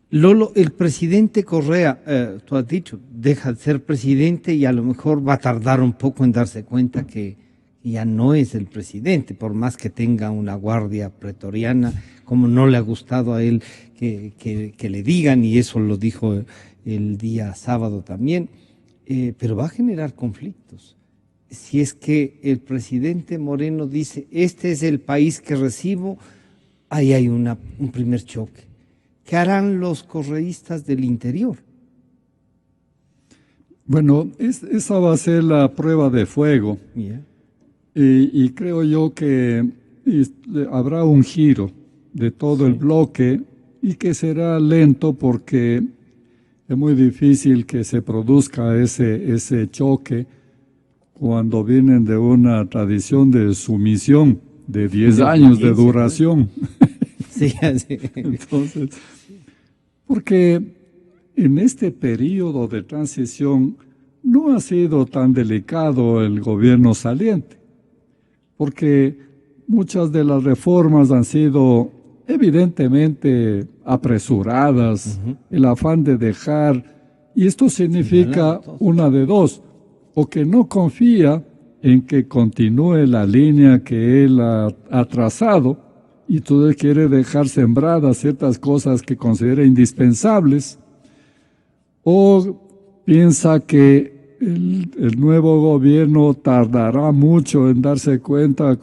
Lolo, el presidente Correa, tú has dicho, deja de ser presidente y a lo mejor va a tardar un poco en darse cuenta que ya no es el presidente, por más que tenga una guardia pretoriana, como no le ha gustado a él que le digan, y eso lo dijo el día sábado también, pero va a generar conflictos. Si es que el presidente Moreno dice, este es el país que recibo, ahí hay un primer choque. ¿Qué harán los correístas del interior? Bueno, esa va a ser la prueba de fuego. Yeah. Y creo yo que habrá un giro de todo el bloque y que será lento porque es muy difícil que se produzca ese choque cuando vienen de una tradición de sumisión de 10 años de duración. Sí, así. Entonces, Porque en este periodo de transición no ha sido tan delicado el gobierno saliente, porque muchas de las reformas han sido evidentemente apresuradas, el afán de dejar, y esto significa una de dos, o que no confía en que continúe la línea que él ha trazado, y entonces quiere dejar sembradas ciertas cosas que considera indispensables, o piensa que el nuevo gobierno tardará mucho en darse cuenta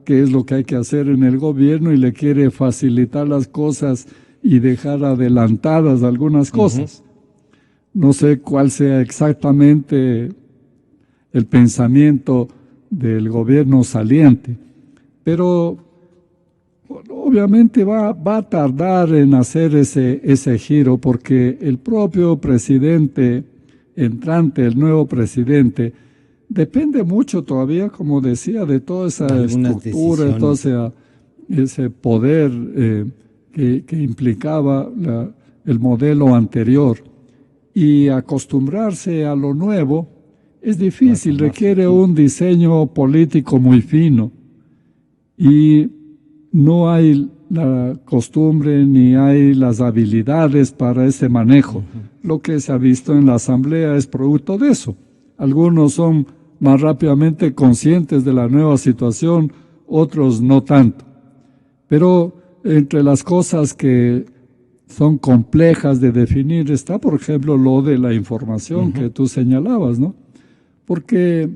qué es lo que hay que hacer en el gobierno y le quiere facilitar las cosas y dejar adelantadas algunas cosas. No sé cuál sea exactamente el pensamiento del gobierno saliente, pero obviamente va a tardar en hacer ese giro, porque el propio presidente entrante, el nuevo presidente, depende mucho todavía, como decía, de toda esa estructura, de todo ese poder que implicaba el modelo anterior. Y acostumbrarse a lo nuevo es difícil, requiere un diseño político muy fino. Y no hay la costumbre ni hay las habilidades para ese manejo. Lo que se ha visto en la Asamblea es producto de eso. Algunos son más rápidamente conscientes de la nueva situación, otros no tanto. Pero entre las cosas que son complejas de definir está, por ejemplo, lo de la información que tú señalabas, ¿no? Porque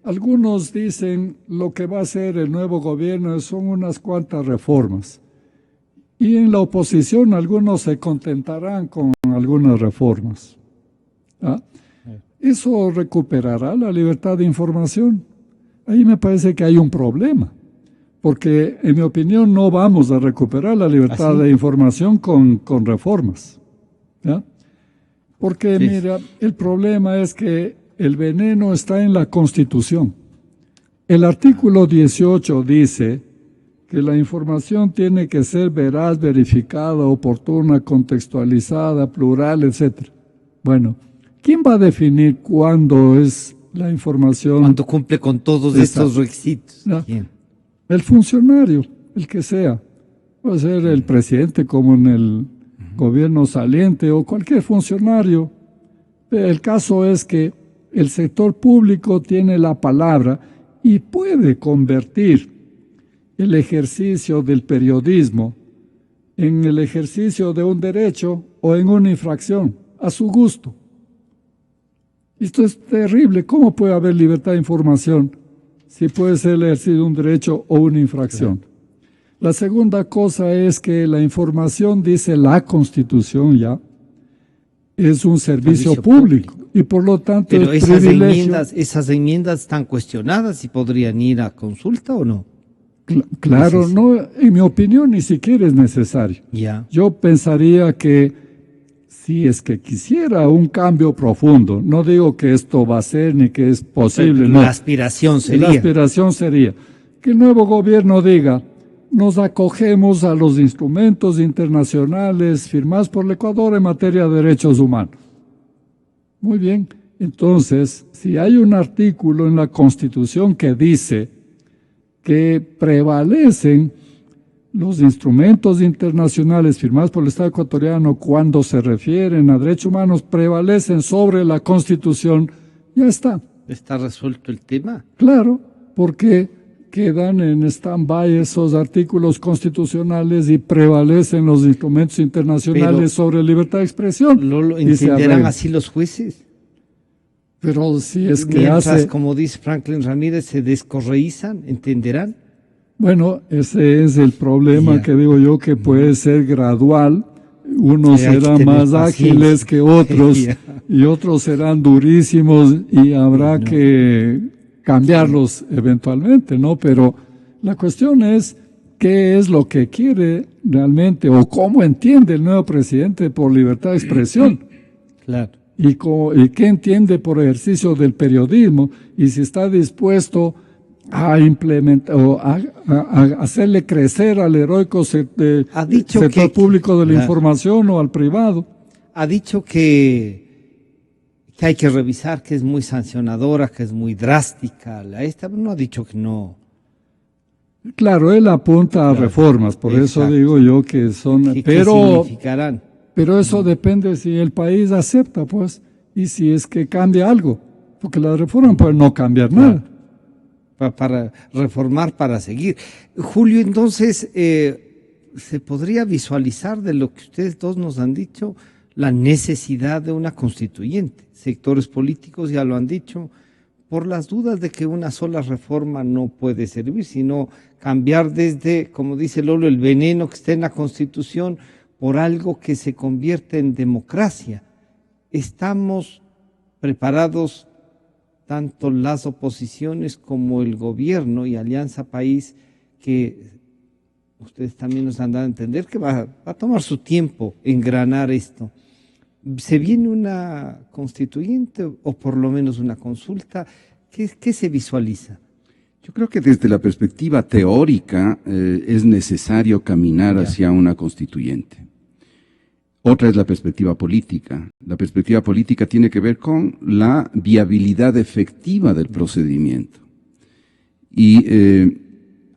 algunos dicen lo que va a hacer el nuevo gobierno son unas cuantas reformas. Y en la oposición algunos se contentarán con algunas reformas. ¿Ah? ¿Eso recuperará la libertad de información? Ahí me parece que hay un problema, porque en mi opinión no vamos a recuperar la libertad de información con reformas. ¿Ya? Porque mira, el problema es que el veneno está en la Constitución. El artículo 18 dice que la información tiene que ser veraz, verificada, oportuna, contextualizada, plural, etc. Bueno, ¿quién va a definir cuándo es la información? Cuando cumple con todos estos requisitos. ¿Quién? El funcionario, el que sea. Puede ser el presidente, como en el gobierno saliente, o cualquier funcionario. El caso es que el sector público tiene la palabra y puede convertir el ejercicio del periodismo en el ejercicio de un derecho o en una infracción, a su gusto. Esto es terrible. ¿Cómo puede haber libertad de información si puede ser el ejercicio de un derecho o una infracción? Claro. La segunda cosa es que la información, dice la Constitución ya, es un servicio público y por lo tanto pero esas enmiendas están cuestionadas y podrían ir a consulta o no. Claro, no, en mi opinión ni siquiera es necesario. Yo pensaría que si es que quisiera un cambio profundo, no digo que esto va a ser ni que es posible. La aspiración sería. La aspiración sería que el nuevo gobierno diga: nos acogemos a los instrumentos internacionales firmados por el Ecuador en materia de derechos humanos. Muy bien, entonces, si hay un artículo en la Constitución que dice que prevalecen los instrumentos internacionales firmados por el Estado ecuatoriano cuando se refieren a derechos humanos, prevalecen sobre la Constitución, ya está. ¿Está resuelto el tema? Claro, porque quedan en stand-by esos artículos constitucionales y prevalecen los instrumentos internacionales sobre libertad de expresión. ¿No lo entenderán así los jueces? Pero si es que mientras, como dice Franklin Ramírez, se descorreizan, ¿entenderán? Bueno, ese es el problema que digo yo, que puede ser gradual. Unos serán más ágiles que otros y otros serán durísimos y habrá que cambiarlos eventualmente, ¿no? Pero la cuestión es qué es lo que quiere realmente o cómo entiende el nuevo presidente por libertad de expresión. Claro. Y qué entiende por ejercicio del periodismo y si está dispuesto a implementar o a hacerle crecer al heroico sector público de la información o al privado. Ha dicho que hay que revisar, que es muy sancionadora, que es muy drástica. Esta no ha dicho que no. Claro, él apunta a reformas, por eso digo yo que son... ¿Qué significarán? Pero eso depende si el país acepta, pues, y si es que cambia algo, porque la reforma puede no cambiar nada. Para reformar, para seguir. Julio, entonces, ¿se podría visualizar de lo que ustedes dos nos han dicho la necesidad de una constituyente? Sectores políticos ya lo han dicho, por las dudas de que una sola reforma no puede servir, sino cambiar desde, como dice Lolo, el veneno que está en la Constitución por algo que se convierte en democracia. ¿Estamos preparados, tanto las oposiciones como el gobierno y Alianza País, que ustedes también nos han dado a entender que va a tomar su tiempo engranar esto? ¿Se viene una constituyente o por lo menos una consulta? ¿Qué se visualiza? Yo creo que desde la perspectiva teórica es necesario caminar hacia una constituyente. Otra es la perspectiva política. La perspectiva política tiene que ver con la viabilidad efectiva del procedimiento. Y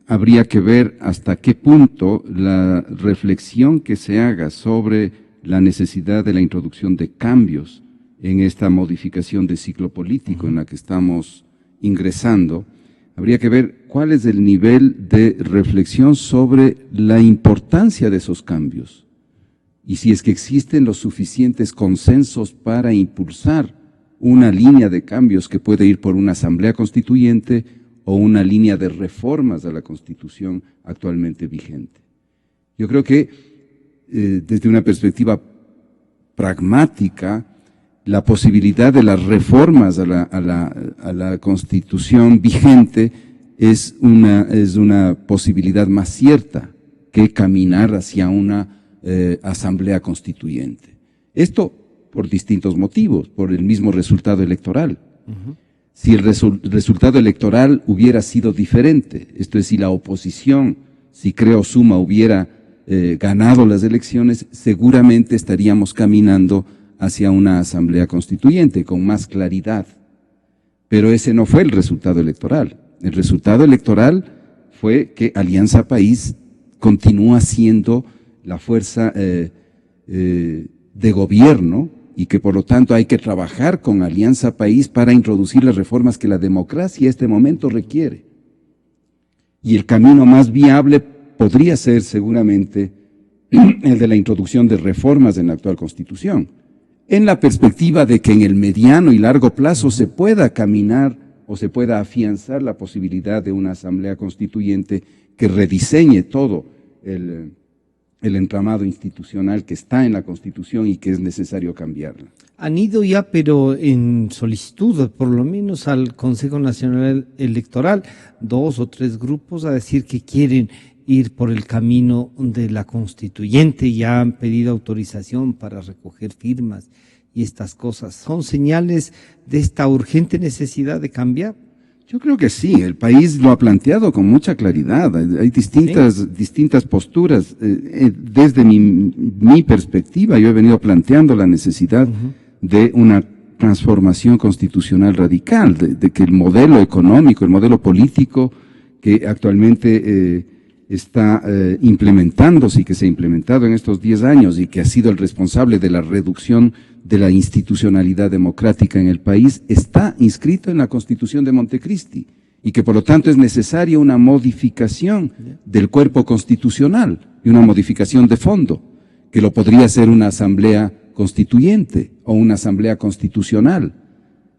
habría que ver hasta qué punto la reflexión que se haga sobre la necesidad de la introducción de cambios en esta modificación de ciclo político en la que estamos ingresando, habría que ver cuál es el nivel de reflexión sobre la importancia de esos cambios y si es que existen los suficientes consensos para impulsar una línea de cambios que puede ir por una asamblea constituyente o una línea de reformas a la Constitución actualmente vigente. Yo creo que desde una perspectiva pragmática, la posibilidad de las reformas a la Constitución vigente es una posibilidad más cierta que caminar hacia una asamblea constituyente. Esto por distintos motivos, por el mismo resultado electoral. Si el resultado electoral hubiera sido diferente, esto es, si la oposición, si Creo Suma hubiera ganado las elecciones, seguramente estaríamos caminando hacia una asamblea constituyente con más claridad. Pero ese no fue el resultado electoral. El resultado electoral fue que Alianza País continúa siendo la fuerza de gobierno y que por lo tanto hay que trabajar con Alianza País para introducir las reformas que la democracia en este momento requiere. Y el camino más viable podría ser seguramente el de la introducción de reformas en la actual Constitución, en la perspectiva de que en el mediano y largo plazo se pueda caminar o se pueda afianzar la posibilidad de una asamblea constituyente que rediseñe todo el entramado institucional que está en la Constitución y que es necesario cambiarla. Han ido ya, pero en solicitud, por lo menos al Consejo Nacional Electoral, 2 o 3 grupos a decir que quieren ir por el camino de la constituyente, ya han pedido autorización para recoger firmas y estas cosas. ¿Son señales de esta urgente necesidad de cambiar? Yo creo que sí, el país lo ha planteado con mucha claridad, hay distintas posturas. Desde mi perspectiva, yo he venido planteando la necesidad de una transformación constitucional radical, de que el modelo económico, el modelo político que actualmente está implementándose y que se ha implementado en estos 10 años y que ha sido el responsable de la reducción de la institucionalidad democrática en el país, está inscrito en la Constitución de Montecristi y que por lo tanto es necesaria una modificación del cuerpo constitucional y una modificación de fondo, que lo podría hacer una asamblea constituyente o una asamblea constitucional.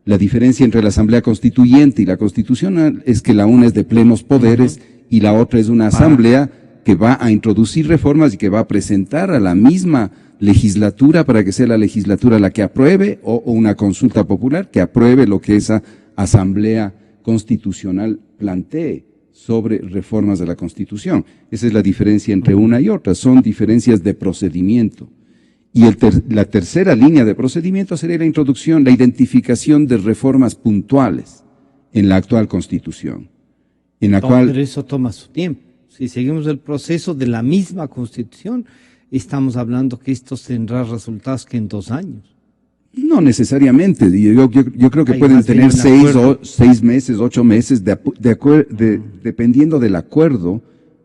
La diferencia entre la asamblea constituyente y la constitucional es que la una es de plenos poderes y la otra es una asamblea que va a introducir reformas y que va a presentar a la misma legislatura para que sea la legislatura la que apruebe o una consulta popular que apruebe lo que esa asamblea constitucional plantee sobre reformas de la Constitución. Esa es la diferencia entre una y otra, son diferencias de procedimiento. Y la tercera línea de procedimiento sería la introducción, la identificación de reformas puntuales en la actual Constitución. en la No, cual... pero eso toma su tiempo. Si seguimos el proceso de la misma Constitución, estamos hablando que esto tendrá resultados que en 2 años. No necesariamente, yo creo que Hay pueden más bien tener un acuerdo. 6 meses, 8 meses, dependiendo del acuerdo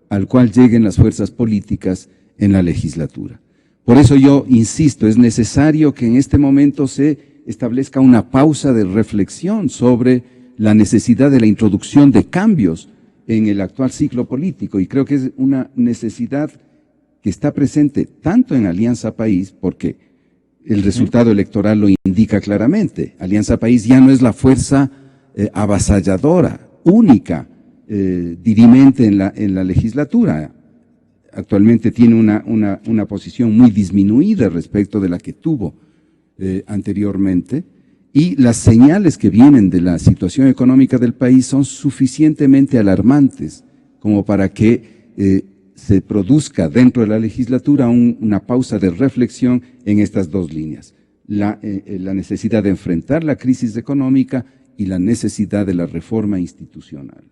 al cual lleguen las fuerzas políticas en la legislatura. Por eso yo insisto, es necesario que en este momento se establezca una pausa de reflexión sobre la necesidad de la introducción de cambios en el actual ciclo político, y creo que es una necesidad que está presente tanto en Alianza País, porque el resultado electoral lo indica claramente. Alianza País ya no es la fuerza avasalladora, única, dirimente en la legislatura. Actualmente tiene una posición muy disminuida respecto de la que tuvo anteriormente, y las señales que vienen de la situación económica del país son suficientemente alarmantes como para que se produzca dentro de la legislatura una pausa de reflexión en estas 2 líneas. La necesidad de enfrentar la crisis económica y la necesidad de la reforma institucional.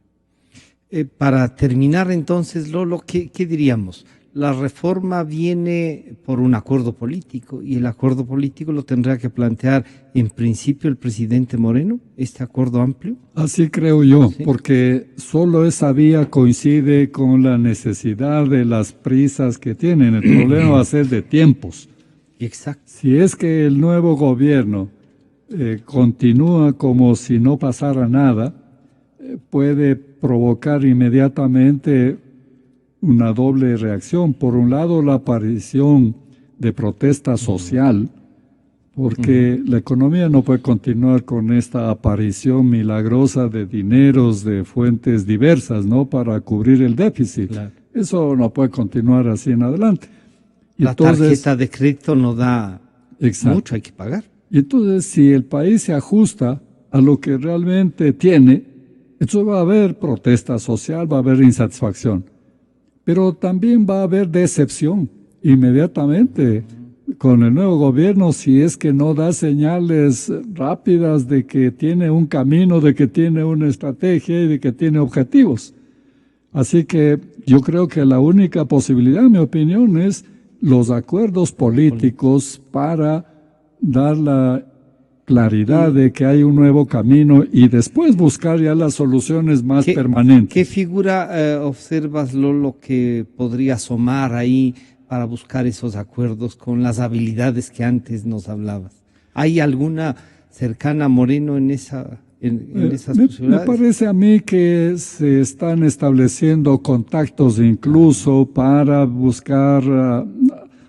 Para terminar entonces, Lolo, ¿qué diríamos? La reforma viene por un acuerdo político, y el acuerdo político lo tendrá que plantear en principio el presidente Moreno, este acuerdo amplio. Así creo yo, ¿Sí? porque solo esa vía coincide con la necesidad de las prisas que tienen. El problema va a ser de tiempos. Exacto. Si es que el nuevo gobierno continúa como si no pasara nada, puede provocar inmediatamente una doble reacción. Por un lado, la aparición de protesta social, porque la economía no puede continuar con esta aparición milagrosa de dineros de fuentes diversas, ¿no?, para cubrir el déficit. Claro. Eso no puede continuar así en adelante. La tarjeta de crédito no da mucho, hay que pagar. Y entonces, si el país se ajusta a lo que realmente tiene, entonces va a haber protesta social, va a haber insatisfacción. Pero también va a haber decepción inmediatamente con el nuevo gobierno si es que no da señales rápidas de que tiene un camino, de que tiene una estrategia y de que tiene objetivos. Así que yo creo que la única posibilidad, en mi opinión, es los acuerdos políticos para dar la claridad de que hay un nuevo camino y después buscar ya las soluciones más permanentes. ¿Qué figura observas, Lolo, que podría asomar ahí para buscar esos acuerdos con las habilidades que antes nos hablabas? ¿Hay alguna cercana a Moreno en esas posibilidades? Me parece a mí que se están estableciendo contactos incluso para buscar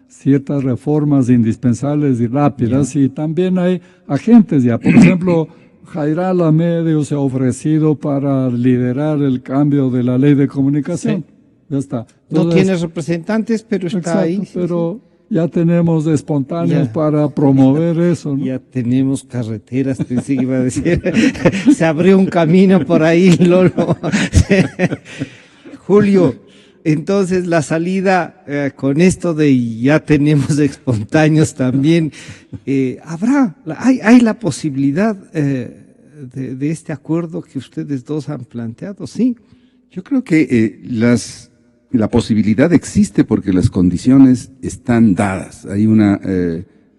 ciertas reformas indispensables y rápidas, y también hay agentes ya. Por ejemplo, Jairal Amedio se ha ofrecido para liderar el cambio de la ley de comunicación. Sí. Ya está. Entonces, no tiene representantes, pero está exacto, ahí. Pero ya tenemos de espontáneos para promover eso, ¿no? Ya tenemos carreteras, pensé que iba a decir. Se abrió un camino por ahí, Lolo. Julio, entonces la salida con esto de ya tenemos espontáneos también, hay la posibilidad de este acuerdo que ustedes dos han planteado, ¿sí? Yo creo que la posibilidad existe porque las condiciones están dadas. Hay una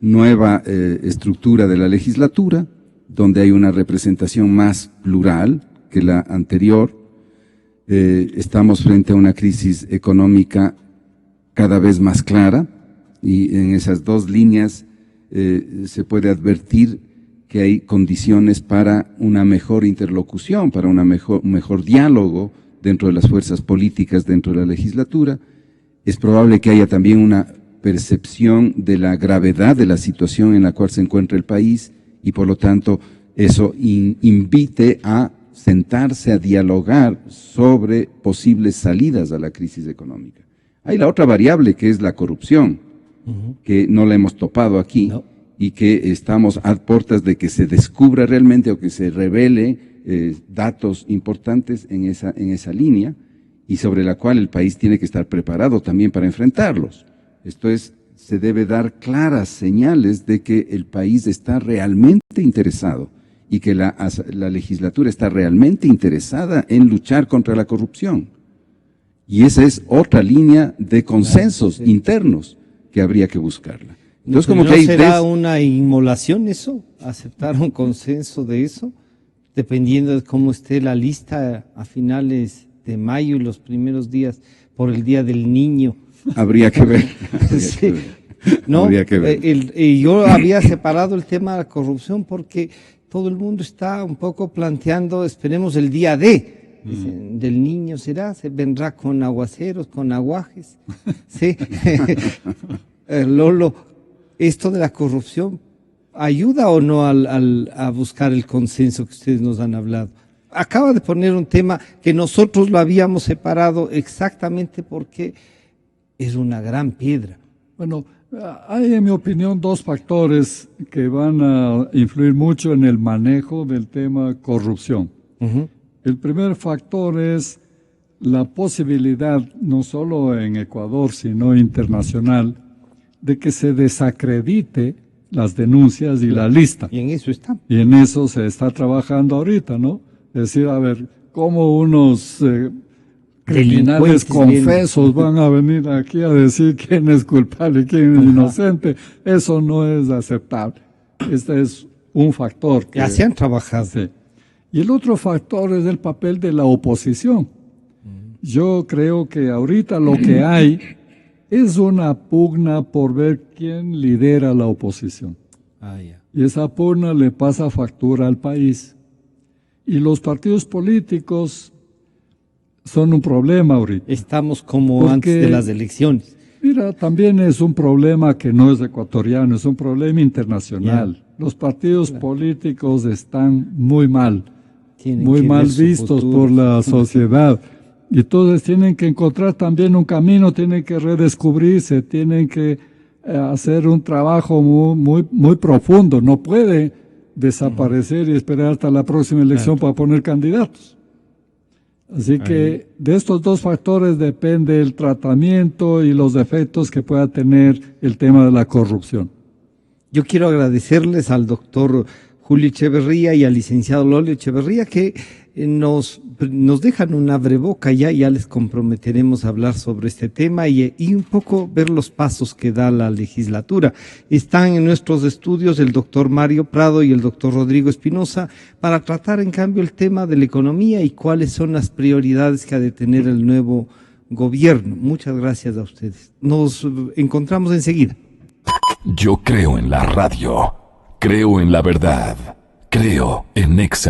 nueva estructura de la legislatura, donde hay una representación más plural que la anterior. Estamos frente a una crisis económica cada vez más clara, y en esas 2 líneas se puede advertir que hay condiciones para una mejor interlocución, para un mejor diálogo dentro de las fuerzas políticas, dentro de la legislatura. Es probable que haya también una percepción de la gravedad de la situación en la cual se encuentra el país, y por lo tanto eso invite a sentarse a dialogar sobre posibles salidas a la crisis económica. Hay la otra variable, que es la corrupción, que no la hemos topado aquí, y que estamos a puertas de que se descubra realmente o que se revele datos importantes en esa línea, y sobre la cual el país tiene que estar preparado también para enfrentarlos. Esto es, se debe dar claras señales de que el país está realmente interesado y que la legislatura está realmente interesada en luchar contra la corrupción. Y esa es otra línea de consensos internos que habría que buscarla. Entonces, como ¿No que será una inmolación eso? ¿Aceptar un consenso de eso? Dependiendo de cómo esté la lista a finales de mayo y los primeros días por el Día del Niño. Habría que ver. Sí. No, habría que ver. Yo había separado el tema de la corrupción porque todo el mundo está un poco planteando, esperemos el día del niño será, se vendrá con aguaceros, con aguajes. Sí. Lolo, ¿esto de la corrupción ayuda o no a buscar el consenso que ustedes nos han hablado? Acaba de poner un tema que nosotros lo habíamos separado exactamente porque es una gran piedra. Bueno, hay en mi opinión dos factores que van a influir mucho en el manejo del tema corrupción. Uh-huh. El primer factor es la posibilidad, no solo en Ecuador, sino internacional, de que se desacredite las denuncias y la lista. Y en eso está. Y en eso se está trabajando ahorita, ¿no? Es decir, a ver, cómo unos criminales confesos van a venir aquí a decir quién es culpable y quién es inocente. Eso no es aceptable. Este es un factor. Ya se han trabajado. Sí. Y el otro factor es el papel de la oposición. Yo creo que ahorita lo que hay es una pugna por ver quién lidera la oposición. Y esa pugna le pasa factura al país. Y los partidos políticos son un problema ahorita. Estamos como antes de las elecciones. Mira, también es un problema que no es ecuatoriano, es un problema internacional. Los partidos políticos están muy mal, muy mal vistos por la sociedad. Y entonces tienen que encontrar también un camino, tienen que redescubrirse, tienen que hacer un trabajo muy profundo. No puede desaparecer y esperar hasta la próxima elección para poner candidatos. Así que de estos dos factores depende el tratamiento y los efectos que pueda tener el tema de la corrupción. Yo quiero agradecerles al doctor Julio Echeverría y al licenciado Lolo Echeverría que nos dejan un abreboca ya les comprometeremos a hablar sobre este tema y un poco ver los pasos que da la legislatura. Están en nuestros estudios el doctor Mario Prado y el doctor Rodrigo Espinosa para tratar en cambio el tema de la economía y cuáles son las prioridades que ha de tener el nuevo gobierno. Muchas gracias a ustedes. Nos encontramos enseguida. Yo creo en la radio, creo en la verdad, creo en Nexa.